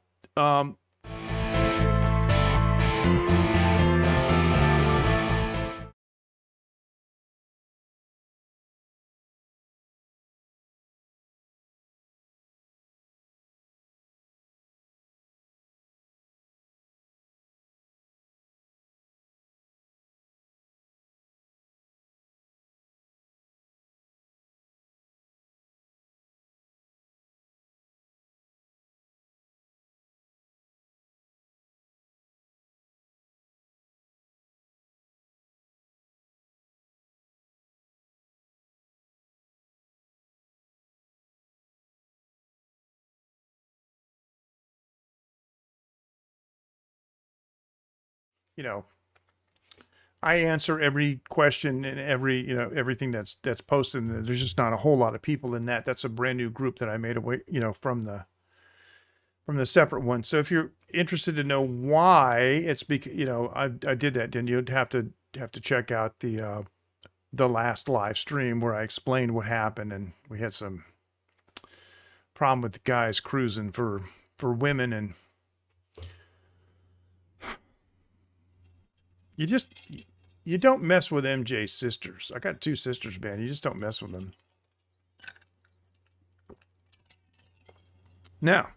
I answer every question and everything that's posted. And there's just not a whole lot of people in that. That's a brand new group that I made away, from the separate one. So if you're interested to know why, it's because, I did that, then you'd have to check out the the last live stream where I explained what happened, and we had some problem with guys cruising for women, and you don't mess with MJ's sisters. I got 2 sisters, man. You just don't mess with them. Now,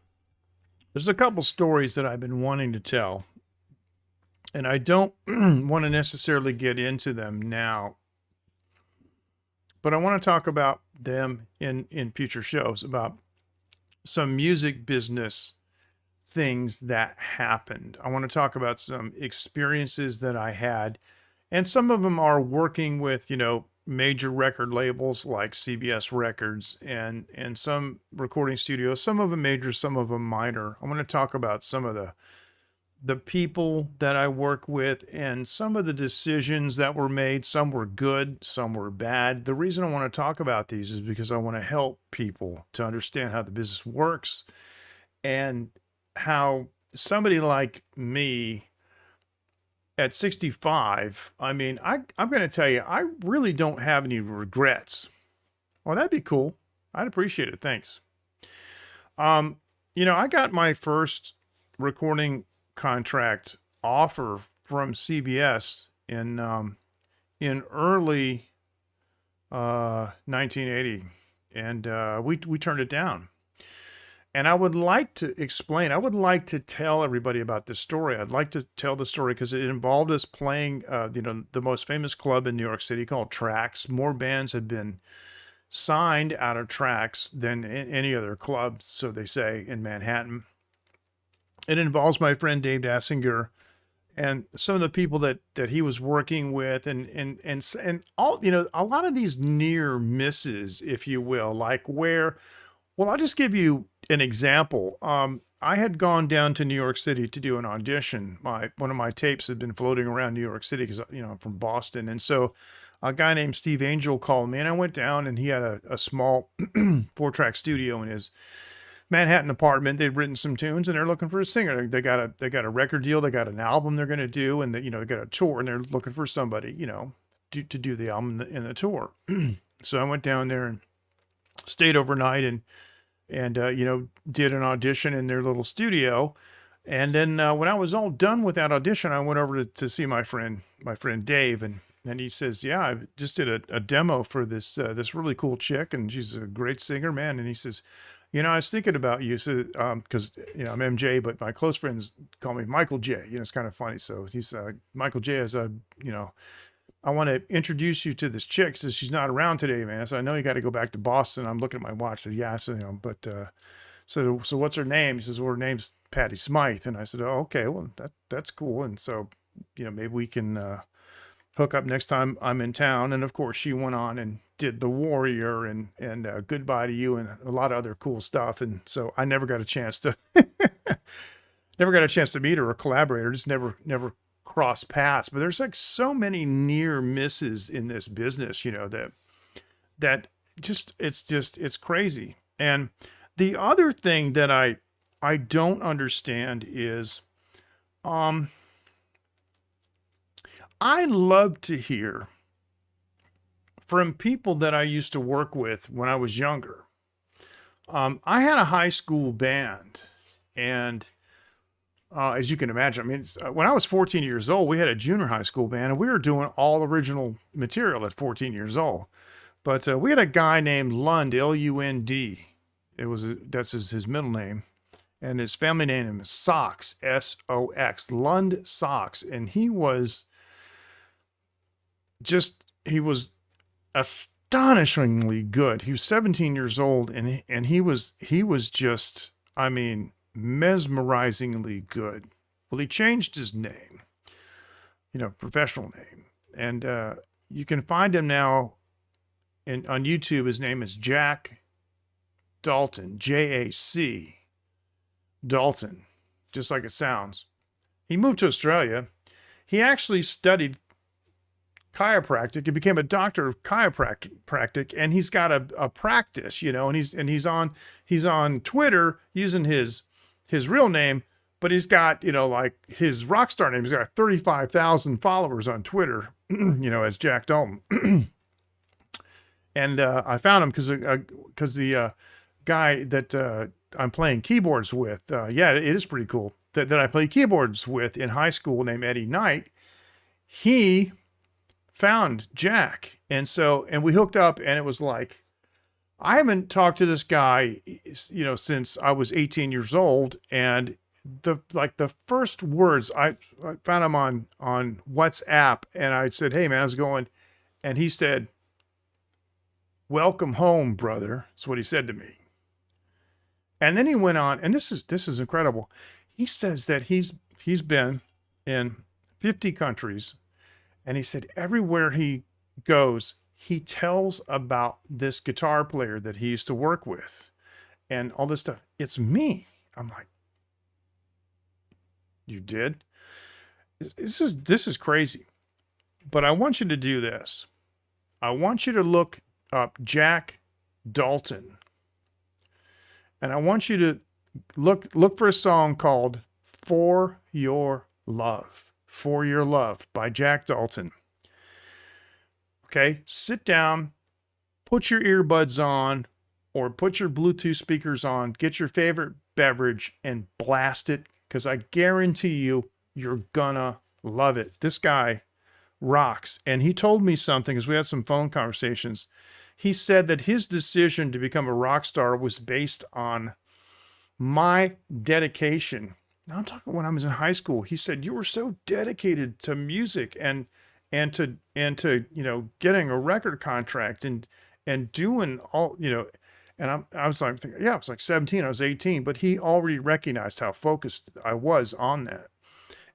there's a couple stories that I've been wanting to tell, and I don't want to necessarily get into them now, but I want to talk about them in future shows, about some music business things that happened. I want to talk about some experiences that I had, and some of them are working with, major record labels like CBS Records and some recording studios, some of them major, some of them minor. I want to talk about some of the people that I work with and some of the decisions that were made. Some were good, some were bad. The reason I want to talk about these is because I want to help people to understand how the business works, and how somebody like me at 65, I mean, I'm going to tell you, I really don't have any regrets. Well, that'd be cool. I'd appreciate it. Thanks. I got my first recording contract offer from CBS in early 1980, and we turned it down. And I would like to explain, I would like to tell everybody about this story. I'd like to tell the story because it involved us playing, the most famous club in New York City called Trax. More bands had been signed out of Trax than any other club, so they say, in Manhattan. It involves my friend Dave Dassinger and some of the people that he was working with, and all, a lot of these near misses, if you will, like where, well, I'll just give you an example. I had gone down to New York City to do an audition. One of my tapes had been floating around New York City because, I'm from Boston. And so a guy named Steve Angel called me, and I went down, and he had a small 4-track studio in his Manhattan apartment. They'd written some tunes, and they're looking for a singer. They got a record deal. They got an album they're going to do, and they got a tour, and they're looking for somebody, to do the album and the tour. So I went down there and stayed overnight, and did an audition in their little studio. And then when I was all done with that audition, I went over to see my friend Dave, and he says, yeah, I just did a demo for this really cool chick, and she's a great singer, man. And he says, I was thinking about you, so, because, I'm MJ, but my close friends call me Michael J. It's kind of funny. So he's Michael J. is I want to introduce you to this chick. Says she's not around today, man. So I know you got to go back to Boston. I'm looking at my watch. Says, yeah, so, but, so what's her name? He says, well, her name's Patty Smythe. And I said, oh, okay, well, that's cool. And so, maybe we can, hook up next time I'm in town. And of course she went on and did The Warrior and Goodbye to You and a lot of other cool stuff. And so I never got a chance to, meet her or collaborate or just never cross paths. But there's like so many near misses in this business, that it's crazy. And the other thing that I don't understand is, I love to hear from people that I used to work with when I was younger. I had a high school band, and as you can imagine, when I was 14 years old, we had a junior high school band, and we were doing all original material at 14 years old. But we had a guy named Lund, L-U-N-D. That's his middle name. And his family name is Sox, S-O-X, Lund Sox. And he was astonishingly good. He was 17 years old, and he was just, mesmerizingly good. Well, he changed his name, professional name. And you can find him now on YouTube. His name is Jack Dalton, J-A-C Dalton, just like it sounds. He moved to Australia. He actually studied chiropractic. He became a doctor of chiropractic, and he's got a practice, and he's on Twitter using his real name, but he's got, like his rock star name. He's got 35,000 followers on Twitter, as Jack Dalton. And I found him because the guy that I'm playing keyboards with, yeah, it is pretty cool, that I played keyboards with in high school, named Eddie Knight. He found Jack. And we hooked up, and it was like, I haven't talked to this guy, since I was 18 years old. And the first words, I found him on WhatsApp, and I said, "Hey man, how's it going?" And he said, "Welcome home, brother." That's what he said to me. And then he went on, and this is incredible. He says that he's been in 50 countries, and he said everywhere he goes, he tells about this guitar player that he used to work with and all this stuff. It's me. I'm like, you did? This is crazy. But I want you to do this. I want you to look up Jack Dalton. And I want you to look for a song called For Your Love. For Your Love by Jack Dalton. Okay, sit down, put your earbuds on, or put your Bluetooth speakers on, get your favorite beverage and blast it, because I guarantee you're gonna love it. This guy rocks. And he told me something, as we had some phone conversations. He said that his decision to become a rock star was based on my dedication. Now I'm talking when I was in high school. He said, you were so dedicated to music and to getting a record contract and doing all, and I was like, yeah, I was like 17, I was 18, but he already recognized how focused I was on that.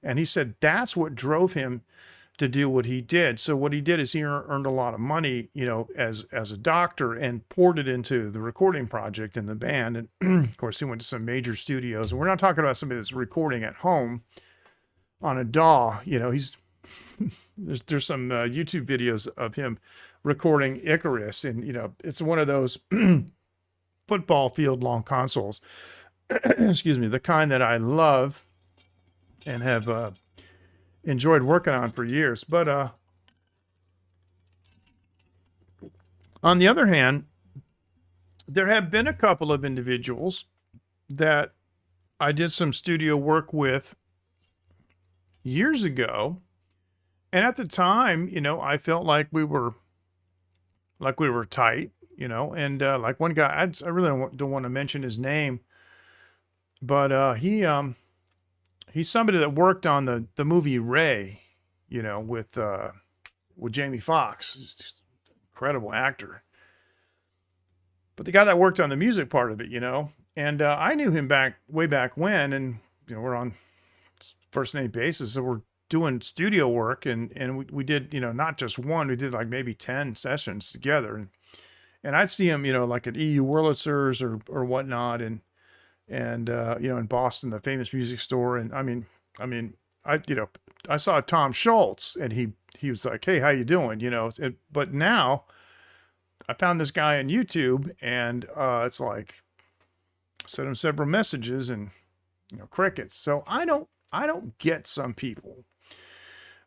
And he said that's what drove him to do what he did. So what he did is he earned a lot of money, as a doctor, and poured it into the recording project in the band. And of course, he went to some major studios. And we're not talking about somebody that's recording at home on a DAW. There's some YouTube videos of him recording Icarus, and it's one of those football field long consoles. Excuse me, the kind that I love and have enjoyed working on for years. But on the other hand, there have been a couple of individuals that I did some studio work with years ago. And at the time, I felt like we were tight, and like one guy, I really don't want to mention his name, but he's somebody that worked on the movie Ray, with Jamie Foxx. He's just an incredible actor. But the guy that worked on the music part of it, and I knew him way back when, and we're on first name basis, so we're doing studio work, and we did, not just one, we did like maybe 10 sessions together, and I'd see him, like at EU Wurlitzer's or whatnot, and in Boston, the famous music store. And I saw Tom Schultz, and he was like, "Hey, how you doing?" But now I found this guy on YouTube, and it's like, I sent him several messages, and crickets. So I don't get some people,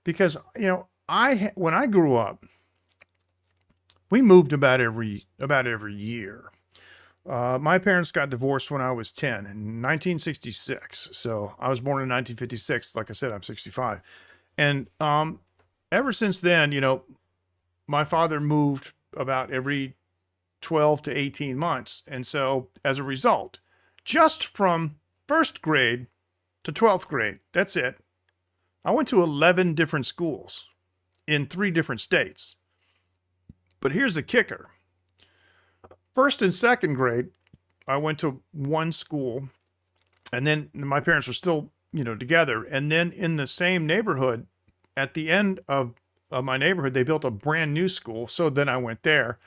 because when I grew up, we moved about every year. My parents got divorced when I was 10 in 1966. So I was born in 1956. Like I said, I'm 65. And ever since then, my father moved about every 12 to 18 months. And so as a result, just from first grade to 12th grade, that's it, I went to 11 different schools in 3 different states. But here's the kicker. First and second grade, I went to one school, and then my parents were still, together. And then in the same neighborhood, at the end of my neighborhood, they built a brand new school. So then I went there,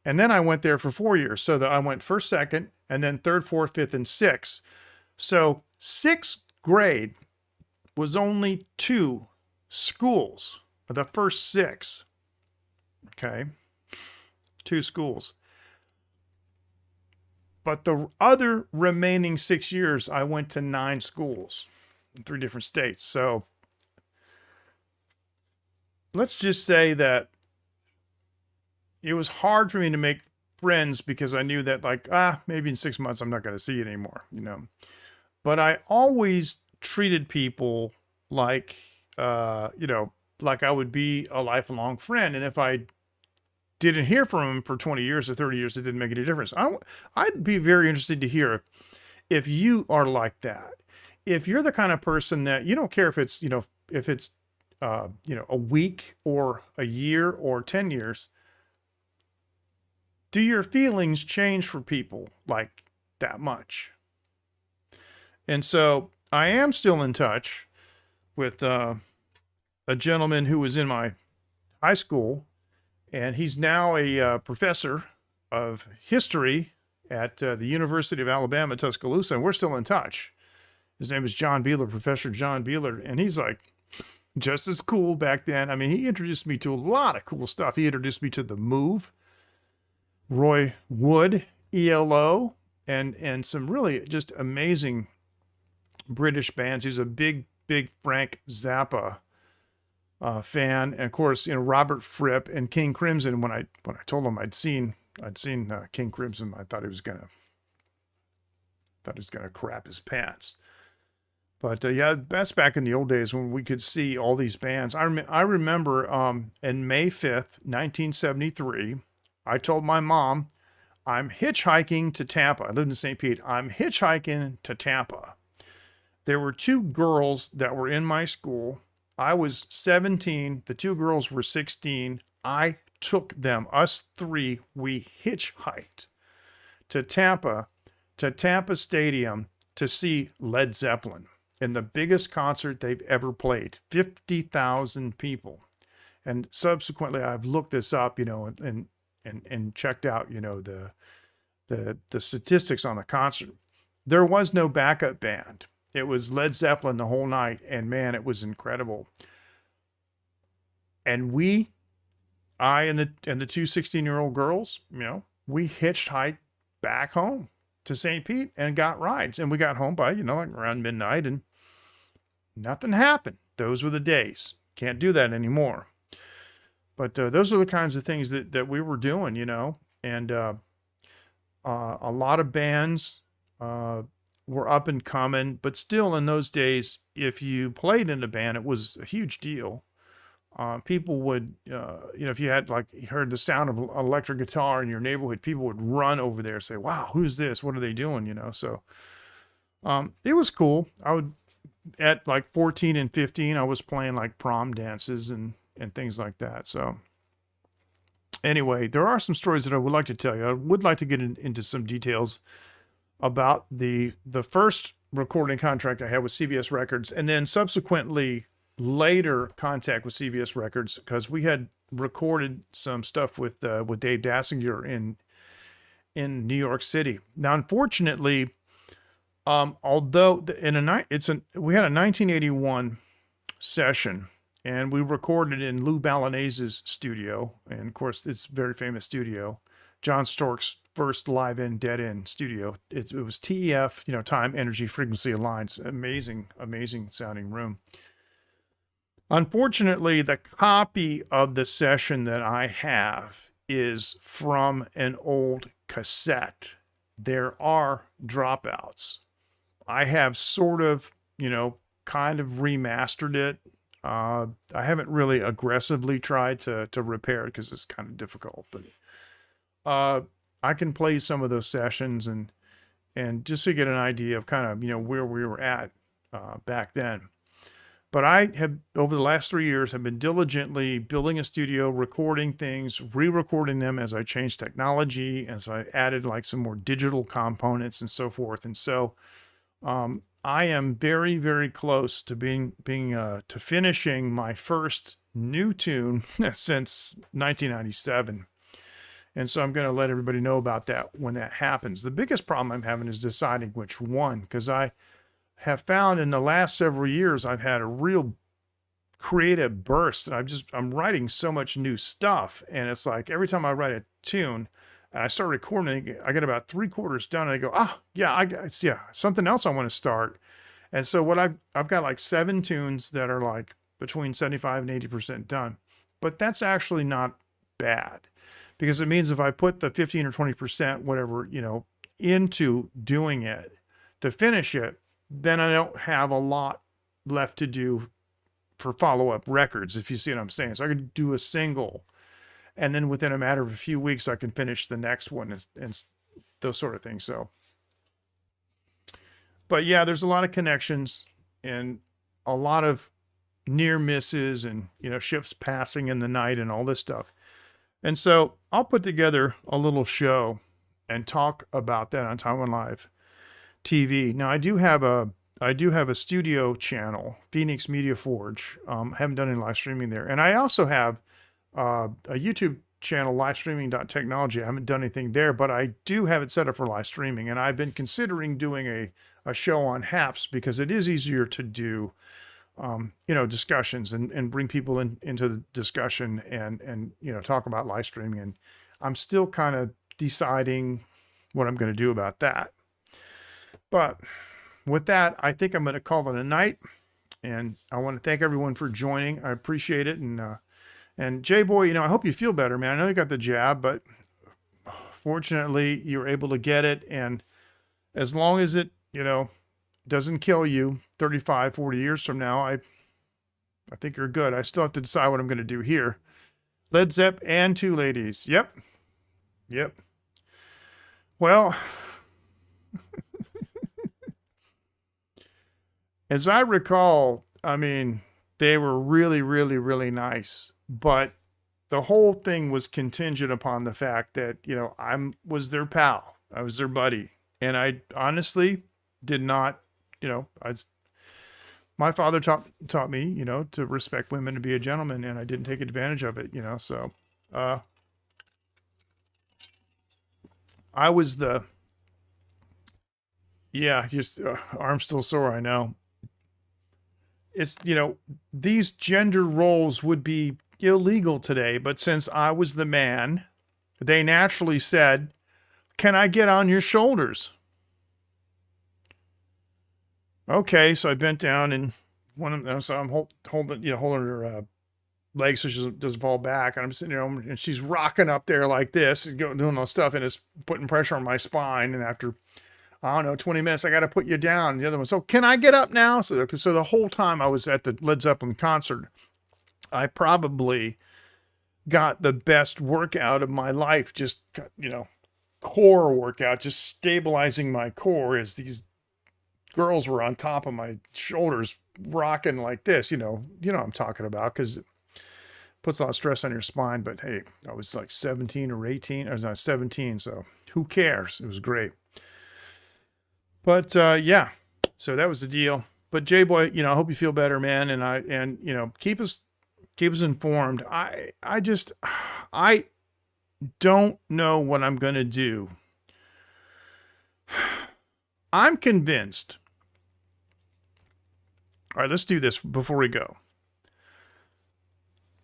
and then I went there for 4 years. So that I went first, second, and then third, fourth, fifth, and sixth. So 6th grade was only 2 schools, the first 6. Okay. 2 schools. But the other remaining 6 years, I went to 9 schools in 3 different states. So let's just say that, it was hard for me to make friends because I knew that like, maybe in 6 months I'm not going to see you anymore, you know. But I always treated people like, you know, like I would be a lifelong friend. And if I didn't hear from them for 20 years or 30 years, it didn't make any difference. I'd be very interested to hear if you are like that. If you're the kind of person that you don't care if it's, you know, you know, a week or a year or 10 years, do your feelings change for people like that much? And so I am still in touch with a gentleman who was in my high school, and he's now a professor of history at the University of Alabama, Tuscaloosa, and we're still in touch. His name is John Beeler, Professor John Beeler, and he's like just as cool back then. I mean, he introduced me to a lot of cool stuff. He introduced me to The Move, Roy Wood, ELO, and some really just amazing British bands. He's a big Frank Zappa fan, and of course, you know, Robert Fripp and King Crimson. When I told him I'd seen King Crimson, I thought he was gonna crap his pants. But yeah, that's back in the old days when we could see all these bands. I remember in May 5th, 1973, I told my mom, I'm hitchhiking to Tampa. I lived in St. Pete. I'm hitchhiking to Tampa. There were 2 girls that were in my school. I was 17. The 2 girls were 16. I took them, us 3, we hitchhiked to Tampa Stadium to see Led Zeppelin in the biggest concert they've ever played, 50,000 people. And subsequently, I've looked this up, you know, and checked out, you know, the statistics on the concert. There was no backup band. It was Led Zeppelin the whole night, and man, it was incredible. And I and the 2 16-year-old girls, you know, we hitchhiked back home to St. Pete and got rides. And we got home by, you know, like around midnight, and nothing happened. Those were the days. Can't do that anymore. But those are the kinds of things that we were doing, you know. And a lot of bands were up and coming, but still in those days, if you played in a band, it was a huge deal. People would, you know, if you had like you heard the sound of an electric guitar in your neighborhood, people would run over there and say, wow, who's this? What are they doing? You know, so it was cool. At like 14 and 15, I was playing like prom dances and things like that. So anyway, there are some stories that I would like to tell you. I would like to get into some details about the first recording contract I had with CBS Records, and then subsequently later contact with CBS Records, because we had recorded some stuff with Dave Dassinger in New York City. Now, unfortunately, although we had a 1981 session, and we recorded in Lou Balanese's studio, and of course, it's a very famous studio, John Stork's first live-in, dead-in studio. It was TEF, you know, time, energy, frequency aligned. Amazing sounding room. Unfortunately, the copy of the session that I have is from an old cassette. There are dropouts. I have sort of, you know, kind of remastered it. I haven't really aggressively tried to repair it because it's kind of difficult, but I can play some of those sessions and just to get an idea of kind of, you know, where we were at back then. But I have, over the last 3 years, have been diligently building a studio, recording things, re-recording them as I changed technology, as I added like some more digital components and so forth. And so I am very, very close to to finishing my first new tune since 1997. And so I'm going to let everybody know about that when that happens. The biggest problem I'm having is deciding which one, because I have found in the last several years, I've had a real creative burst, and I'm writing so much new stuff. And it's like every time I write a tune and I start recording, I get about 3/4 done, and I go, something else I want to start. And so what I've got like 7 tunes that are like between 75 and 80% done, but that's actually not bad, because it means if I put the 15 or 20%, whatever, into doing it to finish it, then I don't have a lot left to do for follow-up records, if you see what I'm saying. So I could do a single, and then within a matter of a few weeks, I can finish the next one and those sort of things. So, but yeah, there's a lot of connections and a lot of near misses and, ships passing in the night and all this stuff. And so I'll put together a little show and talk about that on Taiwan Live TV. Now I do have a studio channel, Phoenix Media Forge. Haven't done any live streaming there. And I also have a YouTube channel, livestreaming.technology. I haven't done anything there, but I do have it set up for live streaming. And I've been considering doing a show on HAPS because it is easier to do, discussions and bring people into the discussion and talk about live streaming. And I'm still kind of deciding what I'm going to do about that. But with that, I think I'm going to call it a night. And I want to thank everyone for joining. I appreciate it. And Jay Boy, I hope you feel better, man. I know you got the jab, but fortunately you were able to get it. And as long as it, doesn't kill you 35, 40 years from now, I think you're good. I still have to decide what I'm going to do here. Led Zepp and Two Ladies. Yep. Well, as I recall, they were really, really, really nice, but the whole thing was contingent upon the fact that, I was their pal. I was their buddy. And I honestly did not, my father taught me, to respect women, to be a gentleman, and I didn't take advantage of it, so, I was arm's still sore. I know. It's, these gender roles would be illegal today, but since I was the man, they naturally said, "Can I get on your shoulders?" Okay, so I bent down and so I'm holding her legs so she doesn't fall back, and I'm sitting there and she's rocking up there like this and doing all stuff, and it's putting pressure on my spine. And after 20 minutes, I got to put you down. The other one, so can I get up now? So the whole time I was at the Led Zeppelin concert, I probably got the best workout of my life. Just, core workout, just stabilizing my core as these girls were on top of my shoulders, rocking like this, what I'm talking about, because it puts a lot of stress on your spine. But hey, I was like 17 or 18. I was not 17, so who cares? It was great. But yeah, so that was the deal. But Jay Boy, I hope you feel better, man. And keep us informed. I don't know what I'm going to do. I'm convinced. All right, let's do this before we go.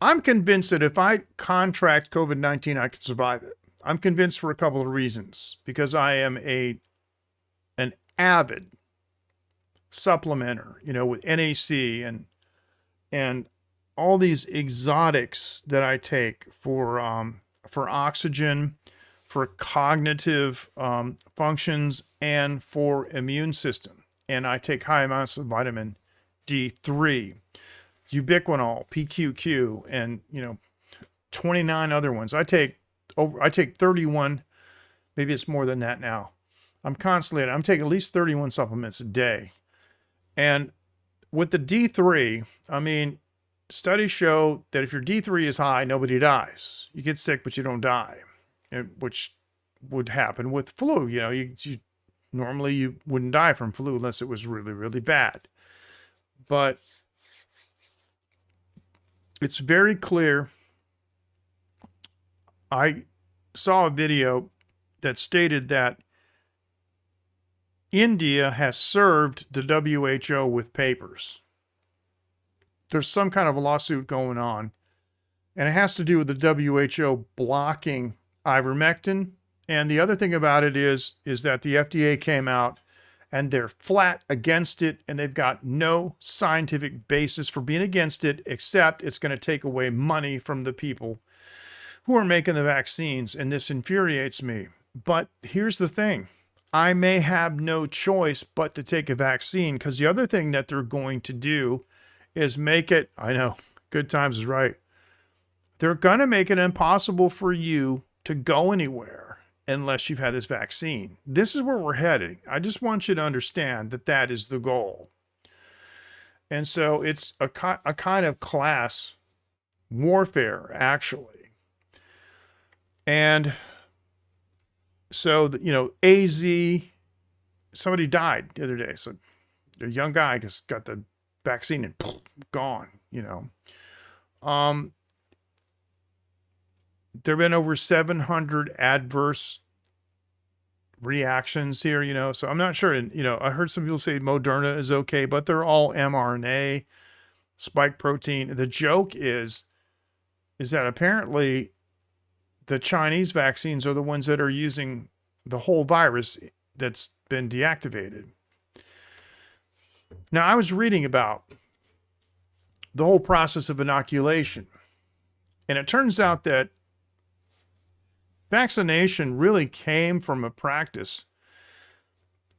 I'm convinced that if I contract COVID-19, I could survive it. I'm convinced for a couple of reasons. Because I am an avid supplementer, with NAC and all these exotics that I take for oxygen, for cognitive functions, and for immune system. And I take high amounts of vitamin D3, ubiquinol, PQQ, and 29 other ones. I take 31, maybe it's more than that now. I'm taking at least 31 supplements a day. And with the D3, studies show that if your D3 is high, nobody dies. You get sick, but you don't die, which would happen with flu. Normally you wouldn't die from flu unless it was really, really bad. But it's very clear. I saw a video that stated that India has served the WHO with papers. There's some kind of a lawsuit going on, and it has to do with the WHO blocking ivermectin. And the other thing about it is that the FDA came out and they're flat against it, and they've got no scientific basis for being against it, except it's going to take away money from the people who are making the vaccines, and this infuriates me. But here's the thing. I may have no choice but to take a vaccine, because the other thing that they're going to do is make it, I know, good times is right. They're going to make it impossible for you to go anywhere unless you've had this vaccine. This is where we're heading. I just want you to understand that that is the goal. And so it's a kind of class warfare, actually. And so, AZ, somebody died the other day. So a young guy just got the vaccine and gone, There have been over 700 adverse reactions here, so I'm not sure. And, I heard some people say Moderna is okay, but they're all mRNA, spike protein. The joke is that apparently the Chinese vaccines are the ones that are using the whole virus that's been deactivated. Now, I was reading about the whole process of inoculation, and it turns out that vaccination really came from a practice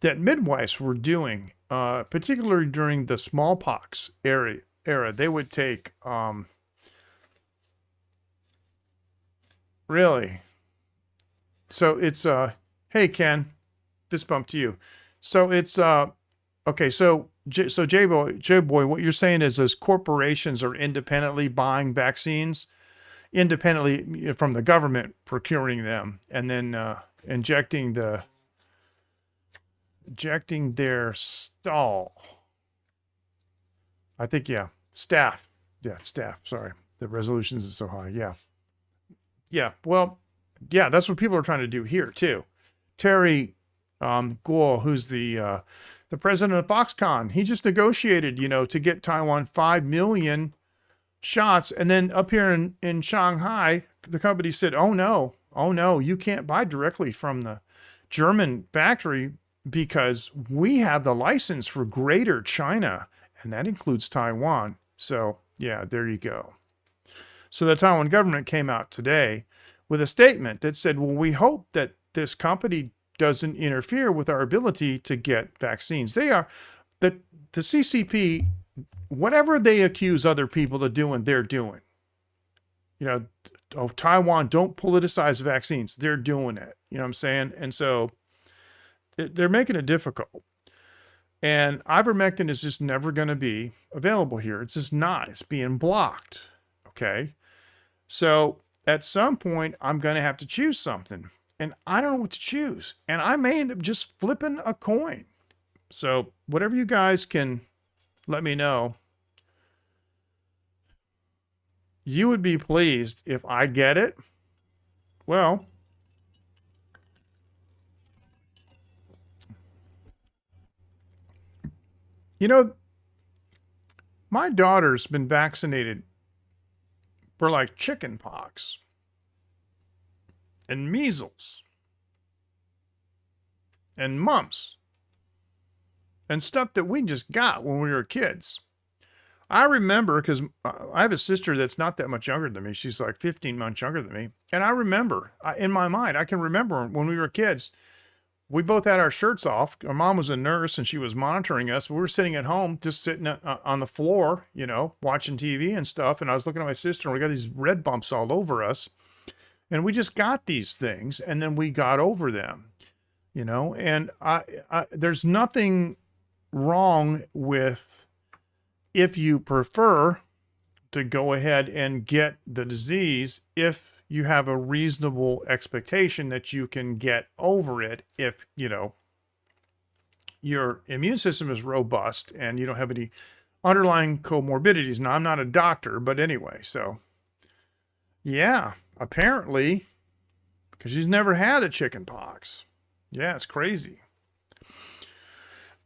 that midwives were doing, particularly during the smallpox era. They would take, really. So it's, hey, Ken, fist bump to you. So it's, okay, so J-Boy, what you're saying is corporations are independently buying vaccines, independently from the government procuring them, and then injecting their stall. I think, yeah, staff. Yeah, staff. Sorry, the resolutions is so high. Yeah. Well, yeah, that's what people are trying to do here too. Terry Guo, who's the president of Foxconn, he just negotiated, to get Taiwan 5 million shots. And then up here in Shanghai, the company said, oh no, you can't buy directly from the German factory because we have the license for Greater China, and that includes Taiwan. So yeah, there you go. So the Taiwan government came out today with a statement that said, well, we hope that this company doesn't interfere with our ability to get vaccines. They are, the CCP, whatever they accuse other people of doing, they're doing. Taiwan, don't politicize vaccines. They're doing it. You know what I'm saying? And so they're making it difficult. And ivermectin is just never going to be available here. It's just not. It's being blocked. Okay? So at some point, I'm going to have to choose something. And I don't know what to choose. And I may end up just flipping a coin. So whatever you guys can let me know. You would be pleased if I get it. Well, my daughter's been vaccinated for like chicken pox and measles and mumps and stuff that we just got when we were kids. I remember, because I have a sister that's not that much younger than me. She's like 15 months younger than me. And I remember, in my mind, I can remember when we were kids, we both had our shirts off. Our mom was a nurse and she was monitoring us. We were sitting at home, just sitting on the floor, watching TV and stuff. And I was looking at my sister and we got these red bumps all over us. And we just got these things and then we got over them, and there's nothing wrong with, if you prefer to go ahead and get the disease, if you have a reasonable expectation that you can get over it, if, your immune system is robust and you don't have any underlying comorbidities. Now, I'm not a doctor, but anyway, so yeah, apparently, because she's never had a chicken pox. Yeah, it's crazy.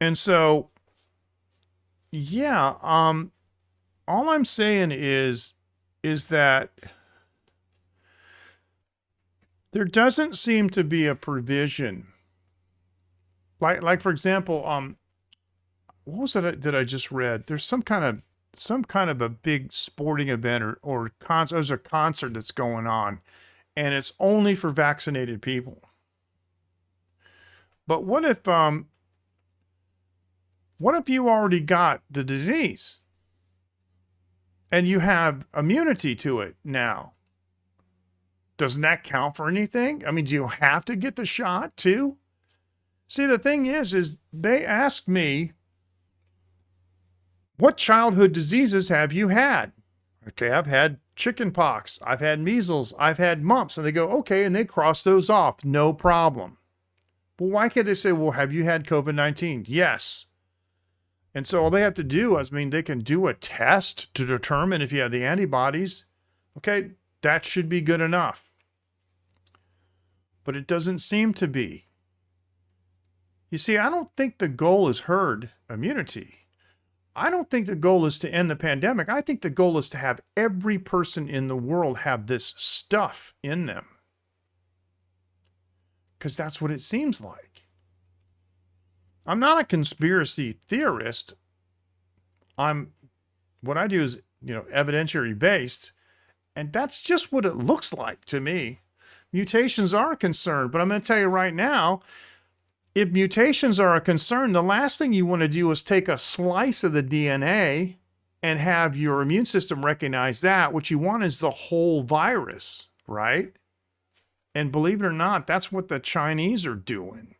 And so, yeah, all I'm saying is that there doesn't seem to be a provision. Like for example, what was it that I just read? There's some kind of a big sporting event or concert. There's a concert that's going on, and it's only for vaccinated people. But what if you already got the disease and you have immunity to it now? Doesn't that count for anything? I mean, do you have to get the shot too? See, the thing is they asked me, what childhood diseases have you had? Okay, I've had chicken pox, I've had measles, I've had mumps. And they go, okay, and they cross those off, no problem. But why can't they say, well, have you had COVID-19? Yes. And so all they have to do is, they can do a test to determine if you have the antibodies. Okay, that should be good enough. But it doesn't seem to be. You see, I don't think the goal is herd immunity. I don't think the goal is to end the pandemic. I think the goal is to have every person in the world have this stuff in them. Because that's what it seems like. I'm not a conspiracy theorist. What I do is, evidentiary based. And that's just what it looks like to me. Mutations are a concern, but I'm going to tell you right now, if mutations are a concern, the last thing you want to do is take a slice of the DNA and have your immune system recognize that. What you want is the whole virus, right? And believe it or not, that's what the Chinese are doing.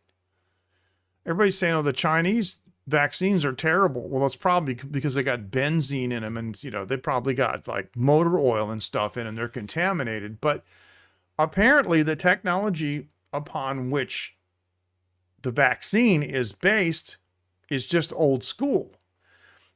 Everybody's saying, oh, the Chinese vaccines are terrible. Well, it's probably because they got benzene in them and, they probably got like motor oil and stuff in them. They're contaminated. But apparently the technology upon which the vaccine is based is just old school.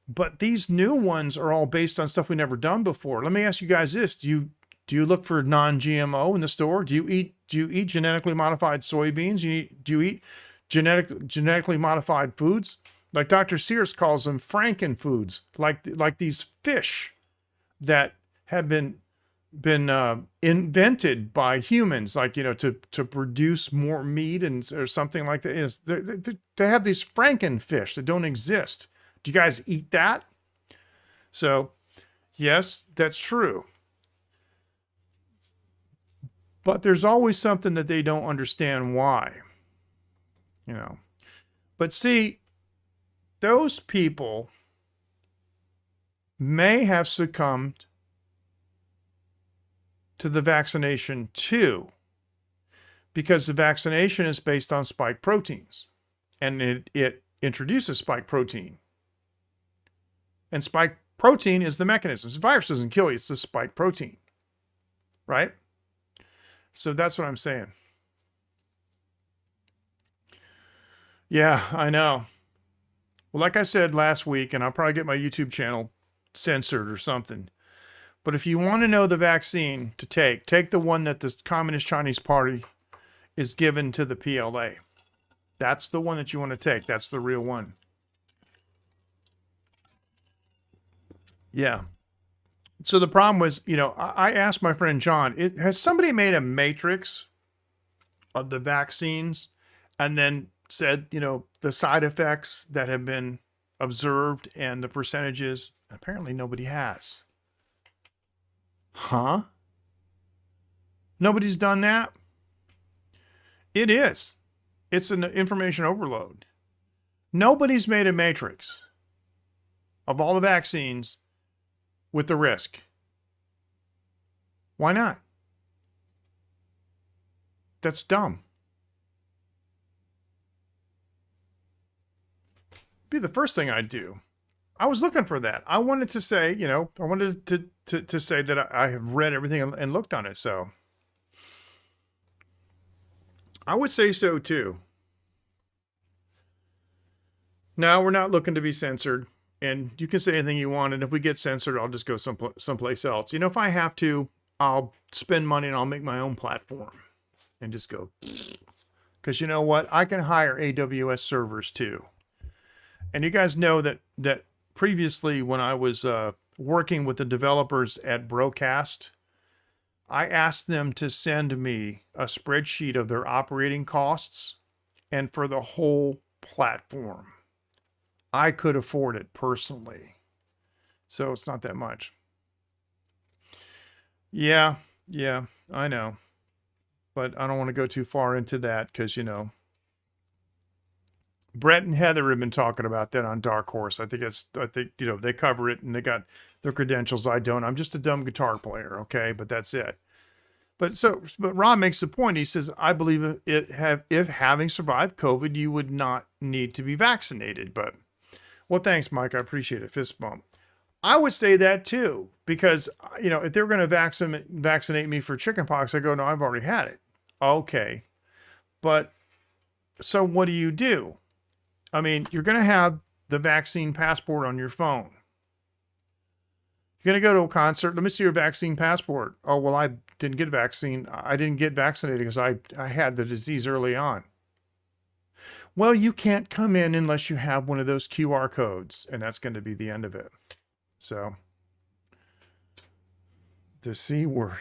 But these new ones are all based on stuff we've never done before. Let me ask you guys this. Do you look for non-GMO in the store? Do you eat genetically modified soybeans? Do you eat genetically modified foods? Like Dr. Sears calls them frankenfoods, like these fish that have been invented by humans, like, to produce more meat or something like that. They have these frankenfish that don't exist. Do you guys eat that? So, yes, that's true. But there's always something that they don't understand why. But see, those people may have succumbed to the vaccination too, because the vaccination is based on spike proteins, and it introduces spike protein. And spike protein is the mechanism. The virus doesn't kill you, it's the spike protein, right? So that's what I'm saying. Yeah, I know. Well, like I said last week, and I'll probably get my YouTube channel censored or something. But if you want to know the vaccine to take the one that the Communist Chinese Party is given to the PLA. That's the one that you want to take. That's the real one. Yeah. So the problem was, I asked my friend John, has somebody made a matrix of the vaccines and then said, the side effects that have been observed and the percentages? Apparently nobody has. Huh? Nobody's done that? It is. It's an information overload. Nobody's made a matrix of all the vaccines with the risk. Why not? That's dumb. Be the first thing I'd do. I was looking for that. I wanted to say, I wanted to say that I have read everything and looked on it. So I would say so too. Now we're not looking to be censored, and you can say anything you want. And if we get censored, I'll just go someplace else. If I have to, I'll spend money and I'll make my own platform and just go. Because you know what? I can hire AWS servers too. And you guys know that previously when I was working with the developers at Broadcast, I asked them to send me a spreadsheet of their operating costs and for the whole platform. I could afford it personally. So it's not that much. Yeah, I know. but I don't want to go too far into that because, Brett and Heather have been talking about that on Dark Horse. I think, they cover it and they got their credentials. I don't. I'm just a dumb guitar player. Okay. But that's it. But Rob makes the point. He says, I believe if having survived COVID, you would not need to be vaccinated. But, well, thanks, Mike. I appreciate it. Fist bump. I would say that too, because, if they're going to vaccinate me for chickenpox, I go, no, I've already had it. Okay. But so what do you do? I mean, you're going to have the vaccine passport on your phone. You're going to go to a concert. Let me see your vaccine passport. Oh, well, I didn't get a vaccine. I didn't get vaccinated because I had the disease early on. Well, you can't come in unless you have one of those QR codes, and that's going to be the end of it. So, the C word.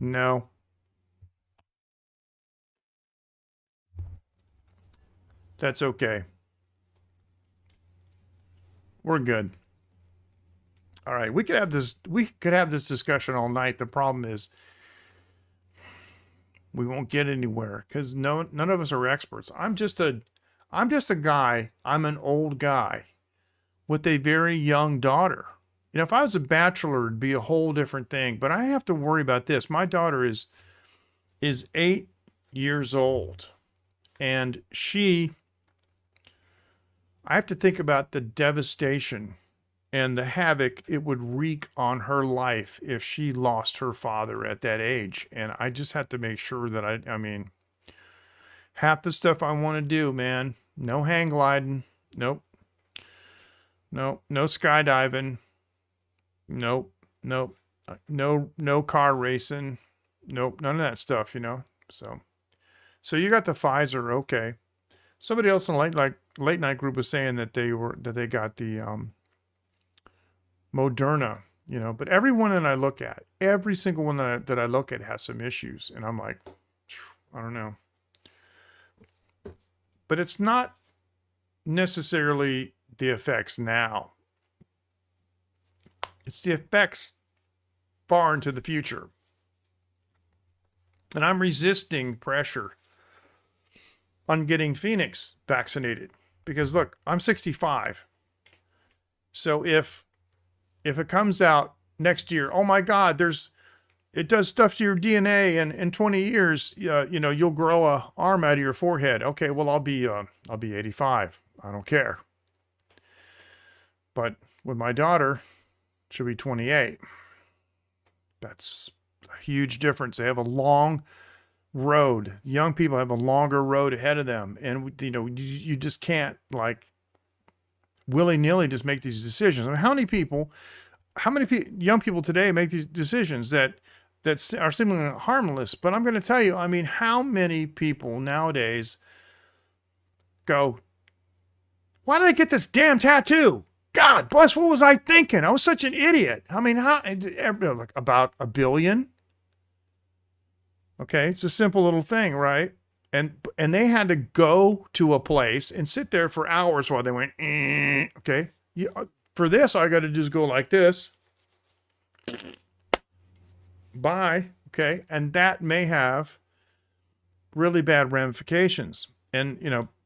No. That's okay. We're good. All right, we could have this discussion all night. The problem is we won't get anywhere because none of us are experts. I'm just a guy. I'm an old guy with a very young daughter. If I was a bachelor, it'd be a whole different thing. But I have to worry about this. My daughter is 8 years old, and I have to think about the devastation and the havoc it would wreak on her life if she lost her father at that age. And I just have to make sure that I mean, half the stuff I want to do, man, no hang gliding. Nope. No skydiving. Nope. No car racing. Nope. None of that stuff, So you got the Pfizer. Okay. Somebody else in the late night group was saying that they got the Moderna, but every one that I look at, every single one that I look at has some issues. And I'm like, I don't know. But it's not necessarily the effects now. It's the effects far into the future. And I'm resisting pressure on getting Phoenix vaccinated because look, I'm 65. So if it comes out next year, oh my God, it does stuff to your DNA, and in 20 years, you'll grow a arm out of your forehead. Okay, well I'll be 85. I don't care. But with my daughter, she'll be 28. That's a huge difference. They have a long road. Young people have a longer road ahead of them, and you just can't willy-nilly just make these decisions. I mean, how many young people today make these decisions that are seemingly harmless? But I'm going to tell you, I mean, how many people nowadays go, why did I get this damn tattoo? God bless, what was I thinking? I was such an idiot. I mean, about 1 billion? Okay, it's a simple little thing, right? And they had to go to a place and sit there for hours while they went, okay. For this, I got to just go like this. Bye. Okay. And that may have really bad ramifications. And,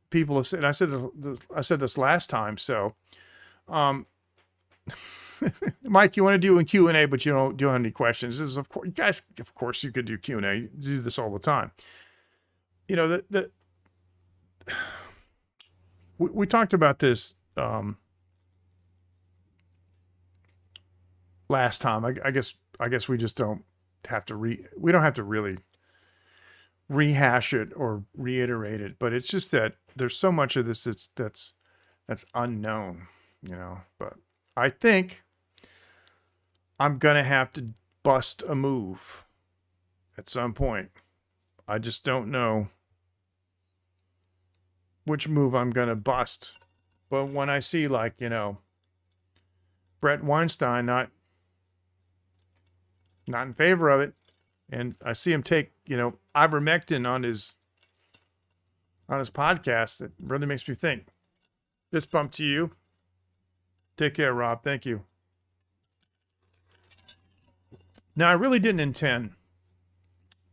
people have said, I said this last time. So, Mike, you want to do a Q&A, but you don't have any questions. This is, of course, guys, of course you could do Q&A. You do this all the time. We talked about this last time. I guess we just don't have to we don't have to really rehash it or reiterate it, but it's just that there's so much of this that's unknown, but I think I'm going to have to bust a move at some point. I just don't know which move I'm going to bust. But when I see Brett Weinstein not in favor of it, and I see him take, ivermectin on his podcast, it really makes me think. Fist bump to you. Take care, Rob. Thank you. Now, I really didn't intend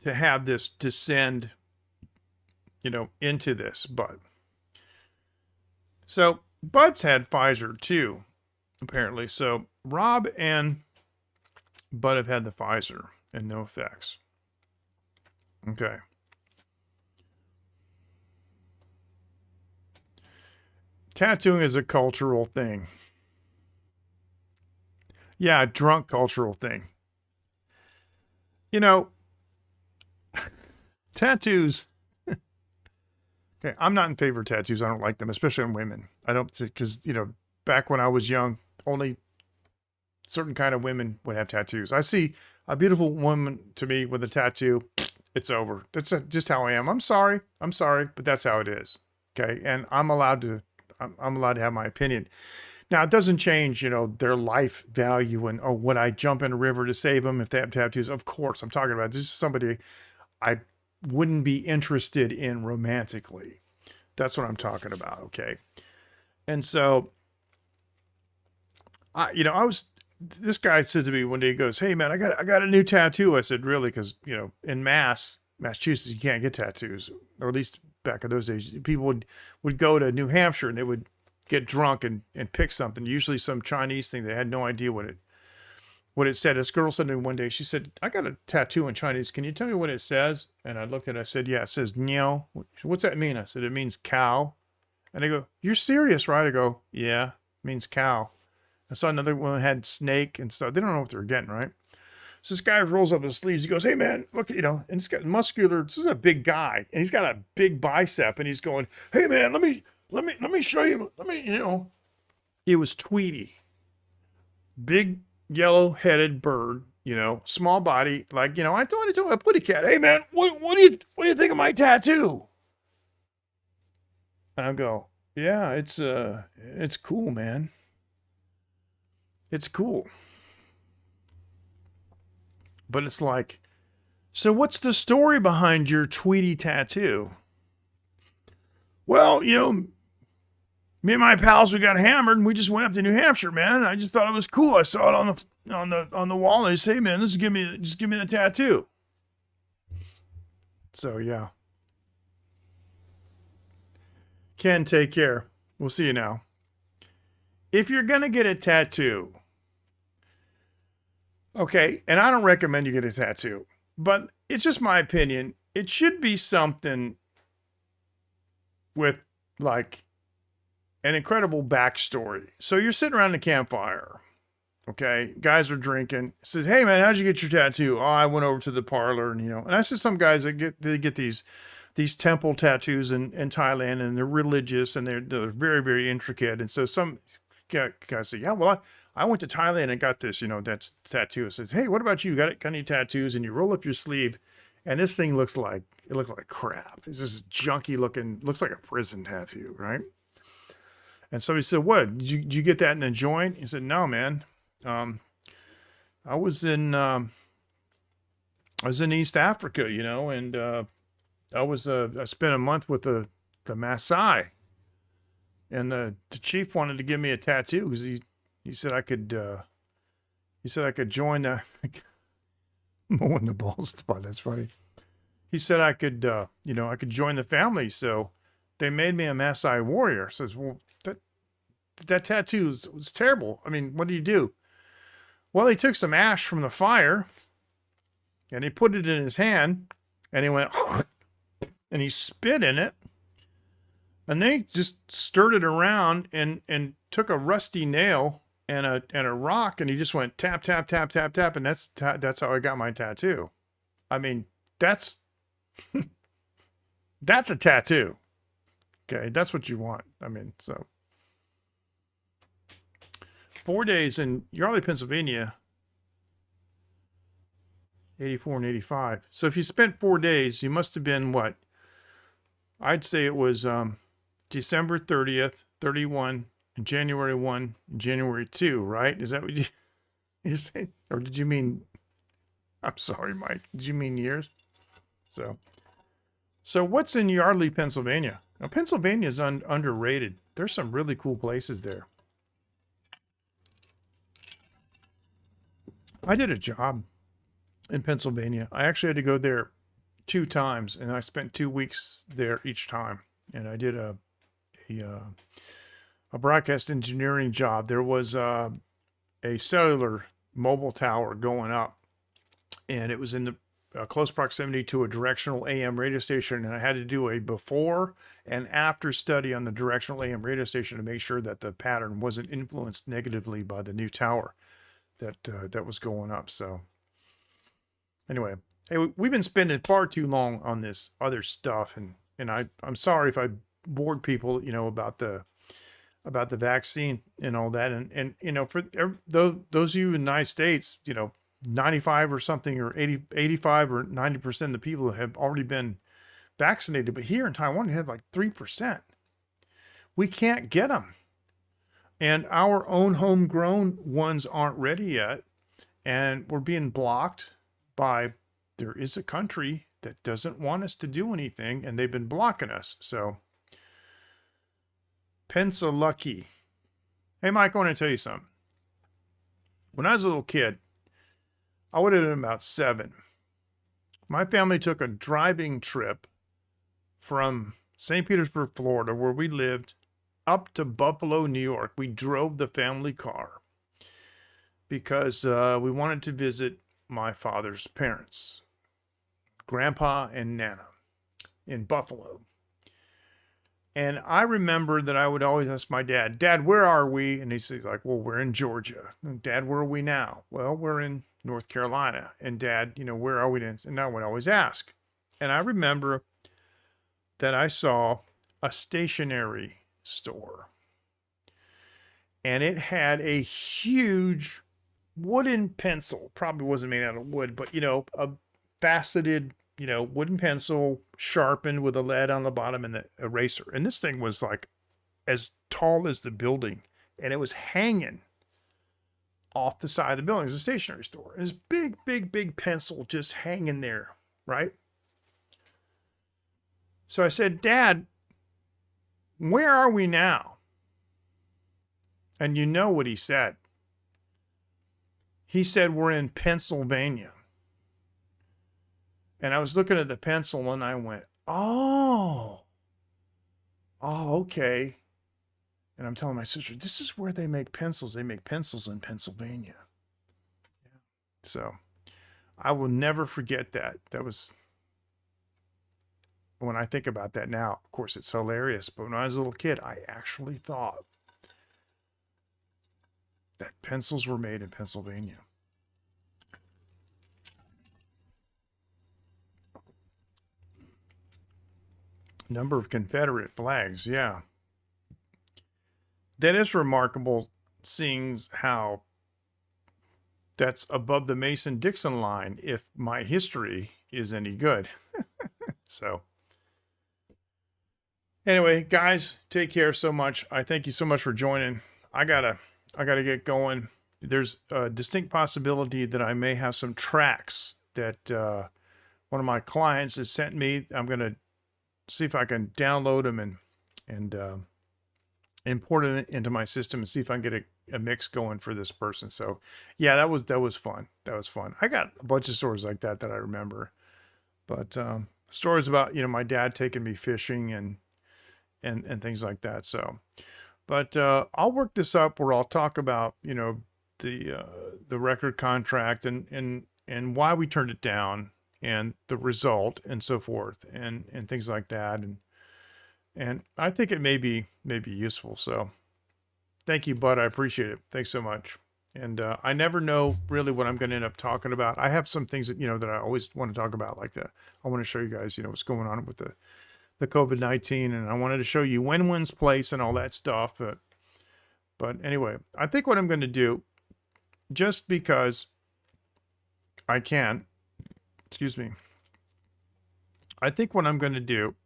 to have this descend, into this, but so Bud's had Pfizer too, apparently. So Rob and Bud have had the Pfizer and no effects. Okay. Tattooing is a cultural thing. Yeah, a drunk cultural thing. Tattoos. Okay, I'm not in favor of tattoos. I don't like them, especially on women. I don't, because, back when I was young, only certain kind of women would have tattoos. I see a beautiful woman to me with a tattoo, it's over. That's just how I am. I'm sorry, but that's how it is. Okay, and I'm allowed to have my opinion. Now, it doesn't change, their life value and, would I jump in a river to save them if they have tattoos? Of course, I'm talking about this is somebody I wouldn't be interested in romantically. That's what I'm talking about, okay? And so, this guy said to me one day, he goes, "Hey man, I got a new tattoo." I said, "Really?" Because, in Massachusetts, you can't get tattoos, or at least back in those days, people would go to New Hampshire and they would get drunk and pick something, usually some Chinese thing. They had no idea what it said. This girl said to me one day, she said, "I got a tattoo in Chinese. Can you tell me what it says?" And I looked at it, I said, "Yeah, it says Niao." "What's that mean?" I said, "It means cow." And they go, "You're serious, right?" I go, "Yeah, it means cow." I saw another one had snake and stuff. They don't know what they're getting, right? So this guy rolls up his sleeves. He goes, "Hey man, look, and he's got muscular. This is a big guy, and he's got a big bicep, and he's going, 'Hey man, let me show you. It was Tweety, big yellow-headed bird, small body, like, I thought I told a putty cat, "Hey man, what do you think of my tattoo?" And I go, "Yeah, it's cool, man. It's cool." But it's like, so what's the story behind your Tweety tattoo? "Well, me and my pals, we got hammered and we just went up to New Hampshire, man. And I just thought it was cool. I saw it on the wall, and they say, 'Hey man, just give me the tattoo.'" So yeah. Ken, take care. We'll see you now. If you're gonna get a tattoo, okay, and I don't recommend you get a tattoo, but it's just my opinion. It should be something with like an incredible backstory. So you're sitting around the campfire, okay? Guys are drinking. Says, "Hey man, how'd you get your tattoo?" "Oh, I went over to the parlor," and and I see some guys that get these temple tattoos in Thailand, and they're religious and they're very, very intricate. And so some guys say, "Yeah, well, I went to Thailand and got this, that's tattoo." It says, "Hey, what about you? Got any tattoos?" And you roll up your sleeve, and this thing looks like crap. It's just junky looking, looks like a prison tattoo, right? And somebody said, "What? Did you get that in a joint?" He said, "No, man. I was in East Africa, and I spent a month with the Maasai, and the chief wanted to give me a tattoo because he said I could join the mowing the balls spot. That's funny. He said I could I could join the family, so they made me a Maasai warrior." Says, "Well, that tattoo was terrible. I mean, what do you do?" "Well, he took some ash from the fire and he put it in his hand and he went and he spit in it, and they just stirred it around and took a rusty nail and a rock, and he just went tap, tap, tap, tap, tap, and that's how I got my tattoo." I mean, that's a tattoo. Okay, that's what you want. I mean, so 4 days in Yardley, Pennsylvania, 84 and 85. So if you spent 4 days, you must have been what? I'd say it was December 30th, 31, and January 1, and January 2, right? Is that what you said? Or did you mean, I'm sorry, Mike, did you mean years? So what's in Yardley, Pennsylvania? Now, Pennsylvania is underrated. There's some really cool places there. I did a job in Pennsylvania. I actually had to go there 2 times, and I spent 2 weeks there each time. And I did a broadcast engineering job. There was a cellular mobile tower going up, and it was in the close proximity to a directional AM radio station, and I had to do a before and after study on the directional AM radio station to make sure that the pattern wasn't influenced negatively by the new tower that was going up. So anyway, hey, we've been spending far too long on this other stuff, and I'm sorry if I bored people, about the vaccine and all that, and for those of you in the United States, 95 or something, or 85 or 90% of the people have already been vaccinated. But here in Taiwan, you have like 3%. We can't get them. And our own homegrown ones aren't ready yet. And we're being blocked by, there is a country that doesn't want us to do anything, and they've been blocking us. So, Pensalucky. Hey, Mike, I want to tell you something. When I was a little kid, I would have been about 7. My family took a driving trip from St. Petersburg, Florida, where we lived, up to Buffalo, New York. We drove the family car because we wanted to visit my father's parents, Grandpa and Nana, in Buffalo. And I remember that I would always ask my dad, Dad, where are we? And he's like, well, we're in Georgia. And Dad, where are we now? Well, we're in North Carolina. And Dad, where are we? And I would always ask. And I remember that I saw a stationery store. And it had a huge wooden pencil. Probably wasn't made out of wood, but, a faceted, wooden pencil sharpened with a lead on the bottom and the eraser. And this thing was like as tall as the building. And it was hanging off the side of the building. It was a stationery store. And this big, big, big pencil just hanging there, right? So I said, Dad, where are we now? And you know what he said. He said, we're in Pennsylvania. And I was looking at the pencil and I went, oh, okay. And I'm telling my sister, this is where they make pencils. They make pencils in Pennsylvania. Yeah. So I will never forget that. That was, when I think about that now, of course, it's hilarious. But when I was a little kid, I actually thought that pencils were made in Pennsylvania. Number of Confederate flags, yeah. That is remarkable, seeing how that's above the Mason-Dixon line, if my history is any good. So, anyway, guys, take care so much. I thank you so much for joining. I gotta get going. There's a distinct possibility that I may have some tracks that one of my clients has sent me. I'm gonna see if I can download them and import it into my system and see if I can get a mix going for this person. So yeah, that was fun. That was fun. I got a bunch of stories like that I remember, but stories about, my dad taking me fishing and things like that. So, but I'll work this up where I'll talk about, the record contract and why we turned it down and the result and so forth and things like that. And I think it may be useful. So thank you, Bud. I appreciate it. Thanks so much. And I never know really what I'm going to end up talking about. I have some things that, that I always want to talk about, like I want to show you guys, what's going on with the COVID-19, and I wanted to show you Wenwen's place and all that stuff. But anyway, I think what I'm going to do, just because I can, I think what I'm going to do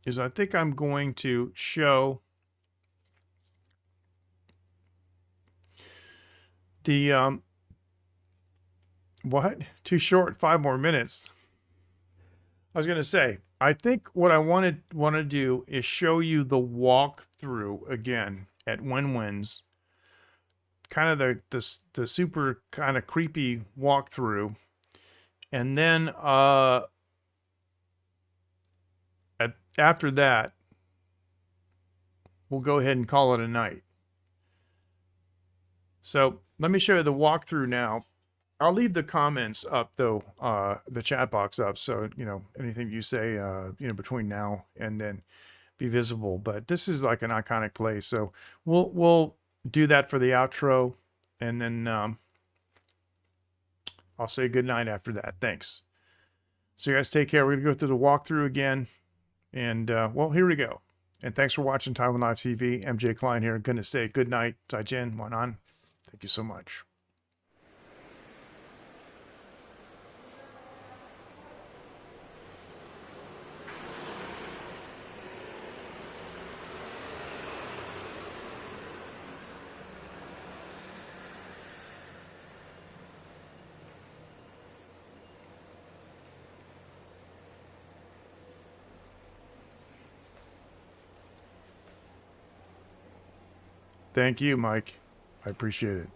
is I think I'm going to show the, what? Too short, 5 more minutes. I was going to say, I think what I want to do is show you the walkthrough again at Wenwen's, kind of the super kind of creepy walkthrough. And then after that, we'll go ahead and call it a night. So let me show you the walkthrough now. I'll leave the comments up though, the chat box up. So, you know, anything you say, you know, between now and then be visible. But this is like an iconic place. So we'll do that for the outro. And then I'll say good night after that. Thanks. So you guys take care. We're going to go through the walkthrough again. And, well, here we go. And thanks for watching Taiwan Live TV. MJ Klein here. I'm going to say good night. Zaijian, Wanan. Thank you so much. Thank you, Mike. I appreciate it.